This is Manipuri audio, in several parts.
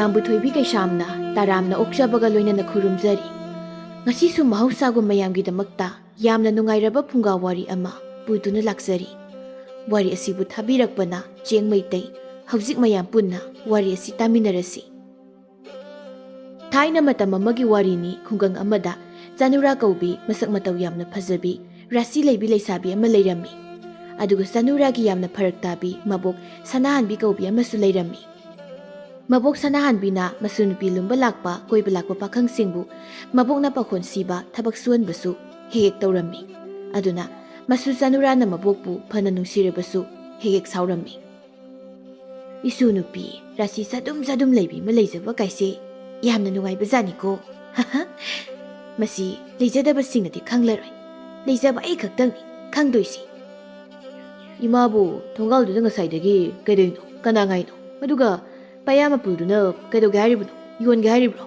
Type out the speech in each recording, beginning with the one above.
ꯃꯌꯥꯝꯕꯨ ꯊꯣꯏꯕꯤ ꯀꯩꯁꯥꯝꯅ ꯇꯥꯔꯥꯝꯅ ꯑꯣꯛꯆꯕꯒ ꯂꯣꯏꯅꯅ ꯈꯨꯔꯨꯝꯖꯔꯤ꯫ ꯉꯁꯤꯁꯨ ꯃꯍꯧꯁꯥꯒꯨꯝ ꯃꯌꯥꯝꯒꯤꯗꯃꯛꯇ ꯌꯥꯝꯅ ꯅꯨꯡꯉꯥꯏꯔꯕ ꯐꯨꯡꯒꯥ ꯋꯥꯔꯤ ꯑꯃ ꯄꯨꯗꯨꯅ ꯂꯥꯛꯆꯔꯤ꯫ ꯋꯥꯔꯤ ꯑꯁꯤꯕꯨ ꯊꯥꯕꯤꯔꯛꯄꯅ ꯆꯦꯡ ꯃꯩꯇꯩ꯫ ꯍꯧꯖꯤꯛ ꯃꯌꯥꯝ ꯄꯨꯟꯅ ꯋꯥꯔꯤ ꯑꯁꯤ ꯇꯥꯃꯤꯟꯅꯔꯁꯤ꯫ ꯊꯥꯏꯅ ꯃꯇꯝ ꯑꯃꯒꯤ ꯋꯥꯔꯤꯅꯤ꯫ ꯈꯨꯡꯒꯪ ꯑꯃꯗ ꯆꯅꯨꯔꯥ ꯀꯧꯕꯤ ꯃꯁꯛ ꯃꯇꯧ ꯌꯥꯝꯅ ꯐꯖꯕꯤ ꯔꯥꯁꯤ ꯂꯩꯕꯤ ꯂꯩꯁꯥꯕꯤ ꯑꯃ ꯂꯩꯔꯝꯃꯤ꯫ ꯑꯗꯨꯒ ꯆꯅꯨꯔꯥꯒꯤ ꯌꯥꯝꯅ ꯐꯔꯛ ꯇꯥꯕꯤ ꯃꯕꯣꯛ ꯁꯅꯥꯍꯟꯕꯤ ꯀꯧꯕꯤ ꯑꯃꯁꯨ ꯂꯩꯔꯝꯃꯤ꯫ ꯃꯕꯣꯛ ꯁꯅꯥꯍꯟꯕꯤꯅ ꯃꯁꯨ ꯅꯨꯄꯤ ꯂꯨꯝꯕ ꯂꯥꯛꯄ ꯀꯣꯏꯕ ꯂꯥꯛꯄ ꯄꯥꯈꯪꯁꯤꯡꯕꯨ ꯃꯕꯣꯛꯅ ꯄꯥꯈꯣꯟ ꯁꯤꯕ ꯊꯕꯛ ꯁꯨꯍꯟꯕꯁꯨ ꯍꯦꯛ ꯍꯦꯛ ꯇꯧꯔꯝꯃꯤ꯫ ꯑꯗꯨꯅ ꯃꯁꯨ ꯆꯅꯨꯔꯥꯅ ꯃꯕꯣꯛꯄꯨ ꯐꯅ ꯅꯨꯡꯁꯤꯔꯕꯁꯨ ꯍꯦꯛ ꯍꯦꯛ ꯁꯥꯎꯔꯝꯃꯤ꯫ ꯏꯁꯨ ꯅꯨꯄꯤ ꯔꯥꯁꯤ ꯆꯗꯨꯝ ꯆꯗꯨꯝ ꯂꯩꯕꯤ ꯑꯃ ꯂꯩꯖꯕ ꯀꯥꯏꯁꯦ ꯌꯥꯝꯅ ꯅꯨꯡꯉꯥꯏꯕꯖꯥꯠꯅꯤꯀꯣ꯫ ꯃꯁꯤ ꯂꯩꯖꯗꯕꯁꯤꯡꯅꯗꯤ ꯈꯪꯂꯔꯣꯏ, ꯂꯩꯖꯕ ꯑꯩ ꯈꯛꯇꯪꯅꯤ ꯈꯪꯗꯣꯏꯁꯤ꯫ ꯏꯃꯥꯕꯨ ꯊꯣꯡꯒꯥꯜꯗꯨꯗ ꯉꯁꯥꯏꯗꯒꯤ ꯀꯩꯗꯧꯏꯅꯣ? ꯀꯅꯥ ꯉꯥꯏꯅꯣ? ꯑꯗꯨꯒ ꯄꯩꯌꯥ ꯃꯄꯨꯜꯗꯨꯅ ꯀꯩꯗꯧꯒꯦ ꯍꯥꯏꯔꯤꯕꯅꯣ? ꯌꯣꯟꯒꯦ ꯍꯥꯏꯔꯤꯕ꯭ꯔꯣ?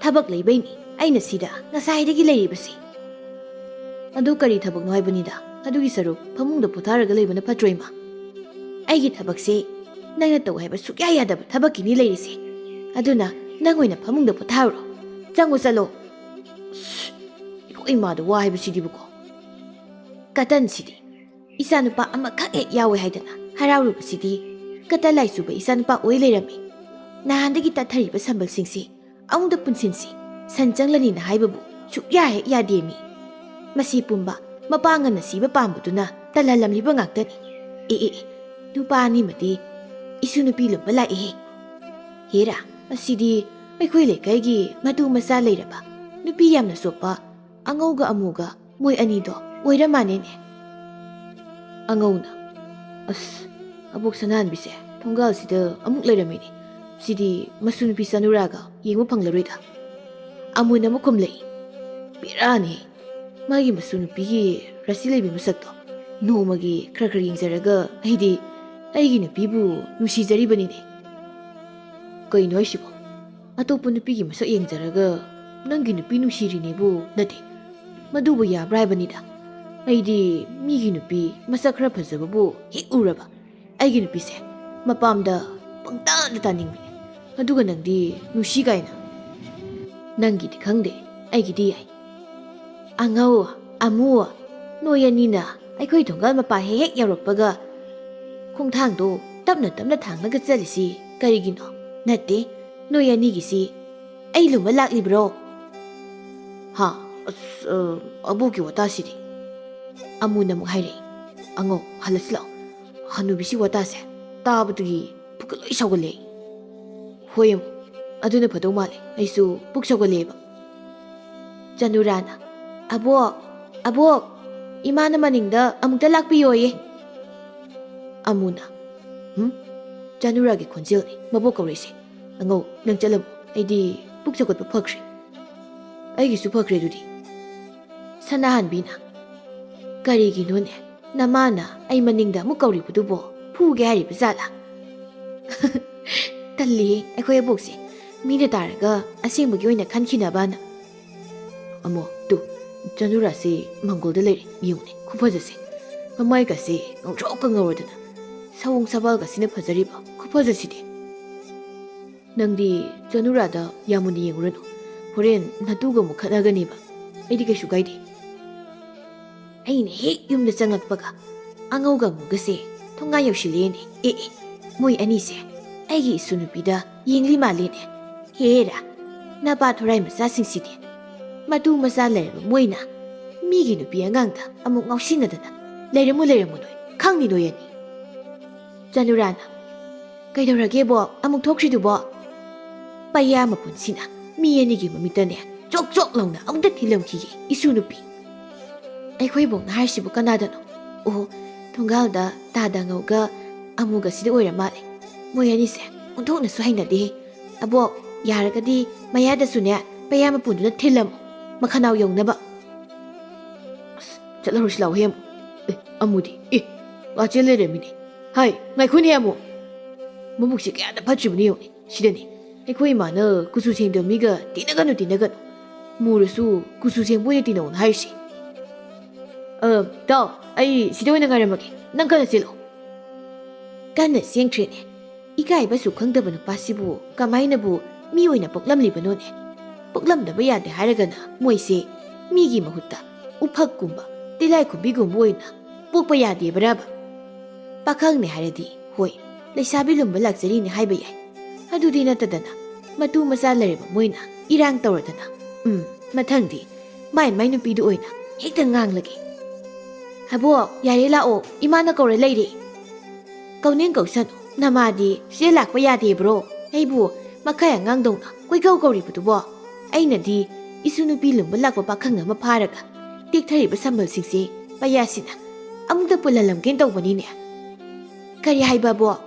ꯊꯕꯛ ꯂꯩꯕꯩꯅꯤ ꯑꯩꯅ ꯁꯤꯗ ꯉꯁꯥꯏꯗꯒꯤ ꯂꯩꯔꯤꯕꯁꯤ꯫ ꯑꯗꯨ ꯀꯔꯤ ꯊꯕꯛꯅꯣ ꯍꯥꯏꯕꯅꯤꯗ? ꯑꯗꯨꯒꯤ ꯁꯔꯨꯛ ꯐꯃꯨꯡꯗ ꯄꯣꯊꯥꯔꯒ ꯂꯩꯕꯅ ꯐꯠꯇ꯭ꯔꯣ ꯏꯃꯥ? ꯑꯩꯒꯤ ꯊꯕꯛꯁꯦ ꯅꯪꯅ ꯇꯧ ꯍꯥꯏꯕ ꯁꯨꯛꯌꯥ ꯌꯥꯗꯕ ꯊꯕꯛꯀꯤꯅꯤ ꯂꯩꯔꯤꯁꯦ꯫ ꯑꯗꯨꯅ ꯅꯪ ꯑꯣꯏꯅ ꯐꯃꯨꯡꯗ ꯄꯣꯊꯥꯔꯨꯔꯣ꯫ ꯆꯪꯉꯨ ꯆꯠꯂꯣ꯫ ꯑꯩꯈꯣꯏ ꯏꯃꯥꯗ ꯋꯥ ꯍꯥꯏꯕꯁꯤꯗꯤꯕꯀꯣ꯫ ꯀꯇꯟꯁꯤꯗꯤ ꯏꯆꯥꯅꯨꯄꯥ ꯑꯃꯈꯛ ꯍꯦꯛ ꯌꯥꯎꯋꯦ ꯍꯥꯏꯗꯅ ꯍꯔꯥꯎꯔꯨꯕꯁꯤꯗꯤ ꯀꯇꯟ ꯂꯥꯏꯆꯨꯕ ꯏꯆꯥꯅꯨꯄꯥ ꯑꯣꯏ ꯂꯩꯔꯝꯃꯤ꯫ ꯅꯍꯥꯟꯗꯒꯤ ꯇꯠꯊꯔꯤꯕ ꯁꯝꯕꯜꯁꯤꯡꯁꯤ ꯑꯃꯨꯛꯇ ꯄꯨꯟꯁꯤꯟꯁꯤ, ꯁꯟ ꯆꯪꯂꯅꯤꯅ ꯍꯥꯏꯕꯕꯨ ꯁꯨꯛꯌꯥ ꯍꯦꯛ ꯌꯥꯗꯦꯃꯤ꯫ ꯃꯁꯤ ꯄꯨꯝꯕ ꯃꯄꯥ ꯉꯟꯅ ꯁꯤꯕ ꯄꯥꯝꯕꯗꯨꯅ ꯇꯜꯍꯜꯂꯝꯂꯤꯕ ꯉꯥꯛꯇꯅꯤ꯫ ꯑꯦ ꯅꯨꯄꯥ ꯑꯅꯤꯃꯗꯤ ꯏꯁꯨ ꯅꯨꯄꯤ ꯂꯨꯝꯕ ꯂꯥꯛꯏꯍꯦ꯫ ꯍꯦꯔꯥ ꯃꯁꯤꯗꯤ ꯑꯩꯈꯣꯏ ꯂꯩꯀꯥꯏꯒꯤ ꯃꯇꯨ ꯃꯆꯥ ꯂꯩꯔꯕ ꯅꯨꯄꯤ ꯌꯥꯝꯅ ꯆꯣꯞꯄ ꯑꯉꯧꯒ ꯑꯃꯨꯒ ꯃꯣꯏ ꯑꯅꯤꯗꯣ ꯑꯣꯏꯔ ꯃꯥꯅꯦꯅꯦ꯫ ꯑꯉꯧꯅ ꯑꯁ ꯑꯕꯣꯛ ꯁꯅꯥꯍꯟꯕꯤꯁꯦ ꯊꯣꯡꯒꯥꯜꯁꯤꯗ ꯑꯃꯨꯛ ꯂꯩꯔꯝꯃꯤꯅꯦ꯫ ꯁꯤꯗꯤ ꯃꯁꯨ ꯅꯨꯄꯤ ꯆꯅꯨꯔꯥꯒ ꯌꯦꯡꯕ ꯐꯪꯂꯔꯣꯏꯗ꯫ ꯑꯃꯨꯟ ꯑꯃꯨꯛ ꯈꯨꯝꯂꯛꯏ꯫ ꯕꯦꯔꯥꯅꯤ ꯃꯥꯒꯤ ꯃꯁꯨ ꯅꯨꯄꯤꯒꯤ ꯔꯥꯁꯤ ꯂꯩꯕꯤ ꯃꯁꯛꯇꯣ ꯅꯣꯡꯃꯒꯤ ꯈꯔ ꯈꯔ ꯌꯦꯡꯖꯔꯒ ꯑꯩꯗꯤ ꯑꯩꯒꯤ ꯅꯨꯄꯤꯕꯨ ꯅꯨꯡꯁꯤꯖꯔꯤꯕꯅꯤꯅꯦ꯫ ꯀꯩꯅꯣ ꯍꯥꯏꯁꯤꯕꯣ? ꯑꯇꯣꯞꯄ ꯅꯨꯄꯤꯒꯤ ꯃꯁꯛ ꯌꯦꯡꯖꯔꯒ ꯅꯪꯒꯤ ꯅꯨꯄꯤ ꯅꯨꯡꯁꯤꯔꯤꯅꯦꯕꯨ ꯅꯠꯇꯦ, ꯃꯗꯨꯕꯨ ꯌꯥꯕ꯭ꯔꯥ ꯍꯥꯏꯕꯅꯤꯗ꯫ ꯑꯩꯗꯤ ꯃꯤꯒꯤ ꯅꯨꯄꯤ ꯃꯁꯛ ꯈꯔ ꯐꯖꯕꯕꯨ ꯍꯦꯛ ꯎꯔꯕ ꯑꯩꯒꯤ ꯅꯨꯄꯤꯁꯦ ꯃꯄꯥꯝꯗ ꯄꯪꯇꯥꯟꯗ ꯇꯥꯅꯤꯡꯕꯅꯦ꯫ ꯑꯗꯨꯒ ꯅꯪꯗꯤ ꯅꯨꯡꯁꯤ ꯀꯥꯏꯅ꯫ ꯅꯪꯒꯤꯗꯤ ꯈꯪꯗꯦ, ꯑꯩꯒꯤꯗꯤ ꯌꯥꯏ꯫ ꯑꯉꯧ ꯑꯃꯨ ꯅꯣꯏ ꯑꯅꯤꯅ ꯑꯩꯈꯣꯏ ꯊꯣꯡꯒꯥꯜ ꯃꯄꯥ ꯍꯦꯛ ꯍꯦꯛ ꯌꯧꯔꯛꯄꯒ ꯈꯣꯡꯊꯥꯡꯗꯣ ꯇꯞꯅ ꯇꯞꯅ ꯊꯥꯡꯂꯒ ꯆꯠꯂꯤꯁꯤ ꯀꯔꯤꯒꯤꯅꯣ? ꯅꯠꯇꯦ, ꯅꯣꯏ ꯑꯅꯤꯒꯤꯁꯤ ꯑꯩ ꯂꯨꯝꯕ ꯂꯥꯛꯂꯤꯕ꯭ꯔꯣ? ꯍꯥ ꯑꯁ ꯑꯕꯣꯛꯀꯤ ꯋꯥꯇꯥꯁꯤꯗꯤ꯫ ꯑꯃꯨꯟ ꯑꯃꯨꯛ ꯍꯥꯏꯔꯛꯏ꯫ ꯑꯉꯧ ꯍꯜꯂꯁꯤ ꯂꯥꯛꯑꯣ, ꯍꯅꯨꯕꯤꯁꯤ ꯋꯥꯇꯥꯁꯦ ꯇꯥꯕꯗꯒꯤ ꯄꯨꯛꯀ ꯂꯣꯏ ꯁꯧꯒꯠꯂꯦ꯫ ꯍꯣꯏ ꯑꯃꯨꯛ ꯑꯗꯨꯅ ꯐꯗꯧ ꯃꯥꯜꯂꯦ, ꯑꯩꯁꯨ ꯄꯨꯛ ꯁꯧꯒꯠꯂꯦꯕ꯫ ꯆꯅꯨꯔꯥꯅ ꯑꯕꯣꯛ ꯏꯃꯥꯅ ꯃꯅꯤꯡꯗ ꯑꯃꯨꯛꯇ ꯂꯥꯛꯄꯤꯌꯣꯌꯦ꯫ ꯑꯃꯨꯅ ꯆꯅꯨꯔꯥꯒꯤ ꯈꯣꯟꯖꯦꯜꯅꯤ ꯃꯕꯣꯛ ꯀꯧꯔꯤꯁꯦ꯫ ꯑꯉꯧ ꯅꯪ ꯆꯠꯂꯝꯃꯣ, ꯑꯩꯗꯤ ꯄꯨꯛ ꯁꯧꯒꯠꯄ ꯐꯈ꯭ꯔꯦ꯫ ꯑꯩꯒꯤꯁꯨ ꯐꯈ꯭ꯔꯦ ꯑꯗꯨꯗꯤ꯫ ꯁꯅꯥꯍꯟꯕꯤꯅ ꯀꯔꯤꯒꯤꯅꯣꯅꯦ ꯅꯃꯥꯅ ꯑꯩ ꯃꯅꯤꯡꯗ ꯑꯃꯨꯛ ꯀꯧꯔꯤꯕꯗꯨꯕꯣ ꯐꯨꯒꯦ ꯍꯥꯏꯔꯤꯕ ꯖꯥꯠꯂꯥ? ꯇꯜꯂꯤꯌꯦ ꯑꯩꯈꯣꯏ ꯑꯕꯣꯛꯁꯦ, ꯃꯤꯅ ꯇꯥꯔꯒ ꯑꯁꯦꯡꯕꯒꯤ ꯑꯣꯏꯅ ꯈꯟꯈꯤꯅꯕꯅ꯫ ꯑꯃꯣ ꯇꯨ ꯆꯅꯨꯔꯥꯁꯤ ꯃꯪꯒꯣꯜꯗ ꯂꯩꯔꯦ ꯌꯦꯡꯉꯨꯅꯦ ꯈꯨꯐꯖꯁꯦ꯫ ꯃꯃꯥꯏꯒꯁꯦ ꯉꯧꯔꯣꯛꯀ ꯉꯧꯔꯗꯅ ꯁꯑꯣꯡ ꯁꯕꯥꯜꯒꯁꯤꯅ ꯐꯖꯔꯤꯕ ꯈꯨꯐꯖꯁꯤꯗꯤ꯫ ꯅꯪꯗꯤ ꯆꯅꯨꯔꯥꯗ ꯌꯥꯝ ꯃꯨꯟꯅ ꯌꯦꯡꯉꯨꯔꯅꯨ, ꯍꯣꯔꯦꯟ ꯅꯇꯨꯒ ꯑꯃꯨꯛ ꯈꯠꯅꯒꯅꯦꯕ꯫ ꯑꯩꯗꯤ ꯀꯩꯁꯨ ꯀꯥꯏꯗꯦ꯫ ꯑꯩꯅ ꯍꯦꯛ ꯌꯨꯝꯗ ꯆꯪꯉꯛꯄꯒ ꯑꯉꯧꯒ ꯑꯃꯨꯒꯁꯦ ꯊꯣꯡꯒꯥ ꯌꯧꯁꯤꯜꯂꯦꯅꯦ꯫ ꯃꯣꯏ ꯑꯅꯤꯁꯦ ꯑꯩꯒꯤ ꯏꯁꯨ ꯅꯨꯄꯤꯗ ꯌꯦꯡꯂꯤ ꯃꯥꯜꯂꯦꯅꯦ꯫ ꯍꯦꯔꯥ ꯅꯄꯥ ꯊꯣꯔꯥꯏ ꯃꯆꯥꯁꯤꯡꯁꯤꯗꯤ ꯃꯇꯨ ꯃꯆꯥ ꯂꯩꯔꯕ ꯃꯣꯏꯅ ꯃꯤꯒꯤ ꯅꯨꯄꯤ ꯑꯉꯥꯡꯗ ꯑꯃꯨꯛ ꯉꯥꯎꯁꯤꯟꯅꯗꯅ ꯂꯩꯔꯝꯃꯨ ꯅꯣꯏ ꯈꯪꯅꯤ ꯅꯣꯏ ꯑꯅꯤ꯫ ꯆꯅꯨꯔꯥꯅ ꯀꯩꯗꯧꯔꯒꯦꯕꯣ ꯑꯃꯨꯛ ꯊꯣꯛꯈ꯭ꯔꯤꯗꯨꯕꯣ? ꯄꯩꯌꯥ ꯃꯄꯨꯟꯁꯤꯅ ꯃꯤ ꯑꯅꯤꯒꯤ ꯃꯃꯤꯠꯇꯅꯦ ꯆꯣꯛ ꯆꯣꯛ ꯂꯥꯎꯅ ꯑꯃꯨꯛꯇ ꯊꯤꯜꯂꯝꯈꯤꯒꯦ ꯏꯁꯨ ꯅꯨꯄꯤ꯫ ꯑꯩꯈꯣꯏꯕꯣꯛꯅ ꯍꯥꯏꯔꯤꯁꯤꯕꯨ ꯀꯅꯥꯗꯅꯣ? ꯑꯣ ꯊꯣꯡꯒꯥꯜꯗ ꯇꯥꯗ ꯑꯉꯧꯒ ꯑꯃꯨꯒꯁꯤꯗ ꯑꯣꯏꯔ ꯃꯥꯜꯂꯦ꯫ ꯃꯣꯏ ꯑꯅꯤꯁꯦ ꯑꯣꯟꯊꯣꯛꯅꯁꯨ ꯍꯩꯅꯗꯦ꯫ ꯑꯕꯣꯛ ꯌꯥꯔꯒꯗꯤ ꯃꯌꯥꯗꯁꯨꯅꯦ ꯄꯩꯌꯥ ꯃꯄꯨꯟꯗꯨꯅ ꯊꯤꯜꯂꯝꯃꯣ ꯃꯈꯅꯥꯎ ꯌꯧꯅꯕ꯫ ꯑꯁ ꯆꯠꯂꯔꯨꯁꯤ ꯂꯥꯎꯍꯦ ꯑꯃꯨꯛ꯫ ꯑꯃꯨꯗꯤ ꯋꯥꯆꯦꯜ ꯂꯩꯔꯝꯃꯤꯅꯦ꯫ ꯍꯥꯏ ꯉꯥꯏꯈꯣꯅꯦ ꯑꯃꯨꯛ, ꯃꯕꯨꯛꯁꯦ ꯀꯌꯥꯗ ꯐꯠꯇ꯭ꯔꯤꯕꯅꯤ ꯌꯦꯡꯉꯨꯅꯦ ꯁꯤꯗꯅꯤ ꯑꯩꯈꯣꯏ ꯏꯃꯥꯅ ꯀꯨꯆꯨ ꯁꯦꯡꯗꯕ ꯃꯤꯒ ꯇꯤꯟꯅꯒꯅꯨ ꯃꯨꯔꯁꯨ ꯀꯨꯆꯨ ꯁꯦꯡꯕ ꯑꯣꯏꯅ ꯇꯤꯟꯅꯧꯅ ꯍꯥꯏꯔꯤꯁꯤ꯫ ꯇꯥꯎ ꯑꯩ ꯁꯤꯗ ꯑꯣꯏꯅ ꯉꯥꯏꯔꯝꯃꯒꯦ, ꯅꯪ ꯀꯟꯅ ꯆꯦꯜꯂꯛꯑꯣ꯫ ꯀꯟꯅ ꯆꯦꯟꯈ꯭ꯔꯦꯅꯦ ꯏꯀꯥꯏꯕꯁꯨ ꯈꯪꯗꯕ ꯅꯨꯄꯥꯁꯤꯕꯨ ꯀꯃꯥꯏꯅꯕꯨ ꯃꯤ ꯑꯣꯏꯅ ꯄꯣꯛꯂꯝꯂꯤꯕꯅꯣꯅꯦ? ꯄꯣꯛꯂꯝꯗꯕ ꯌꯥꯗꯦ ꯍꯥꯏꯔꯒꯅ ꯃꯣꯏꯁꯦ ꯃꯤꯒꯤ ꯃꯍꯨꯠꯇ ꯎꯐꯛꯀꯨꯝꯕ ꯇꯤꯜꯂꯥꯏꯈꯨꯝꯕꯤꯒꯨꯝꯕ ꯑꯣꯏꯅ ꯄꯣꯛꯄ ꯌꯥꯗꯦꯕ꯭ꯔꯕ? ꯄꯥꯈꯪꯅꯦ ꯍꯥꯏꯔꯗꯤ ꯍꯣꯏ ꯂꯩꯁꯥꯕꯤ ꯂꯨꯝꯕ ꯂꯥꯛꯆꯔꯤꯅꯦ ꯍꯥꯏꯕ ꯌꯥꯏ, ꯑꯗꯨꯗꯤ ꯅꯠꯇꯗꯅ ꯃꯇꯨ ꯃꯆꯥ ꯂꯩꯔꯕ ꯃꯣꯏꯅ ꯏꯔꯥꯡ ꯇꯧꯔꯗꯅ ꯃꯊꯪꯗꯤ ꯃꯥꯏ ꯅꯨꯄꯤꯗꯨ ꯑꯣꯏꯅ ꯍꯦꯛꯇ ꯉꯥꯡꯂꯒꯦ꯫ ꯑꯕꯣꯛ ꯌꯥꯔꯦ ꯂꯥꯛꯑꯣ, ꯏꯃꯥꯅ ꯀꯧꯔ ꯂꯩꯔꯦ꯫ ꯀꯧꯅꯤꯡ ꯀꯧꯁꯅꯨ, ꯅꯃꯥꯗꯤ ꯁꯤꯗ ꯂꯥꯛꯄ ꯌꯥꯗꯦꯕ꯭ꯔꯣ? ꯑꯩꯕꯨ ꯃꯈꯥꯏ ꯑꯉꯥꯡꯗꯧꯅ ꯀꯣꯏꯀꯧ ꯀꯧꯔꯤꯕꯗꯨꯕꯣ? ꯑꯩꯅꯗꯤ 이수 ꯅꯨꯄꯤ ꯂꯨꯝꯕ ꯂꯥꯛꯄ ꯄꯥꯈꯪ ꯑꯃ ꯐꯥꯔꯒ ꯇꯦꯛꯊꯔꯤꯕ ꯁꯝꯕꯜꯁꯤꯡꯁꯦ ꯄꯩꯌꯥꯁꯤꯅ ꯑꯃꯨꯛꯇ ꯄꯨꯜꯍꯜꯂꯝꯒꯦ ꯇꯧꯕꯅꯤꯅꯦ꯫ ꯀꯔꯤ ꯍꯥꯏꯕ ꯑꯕꯣꯛ?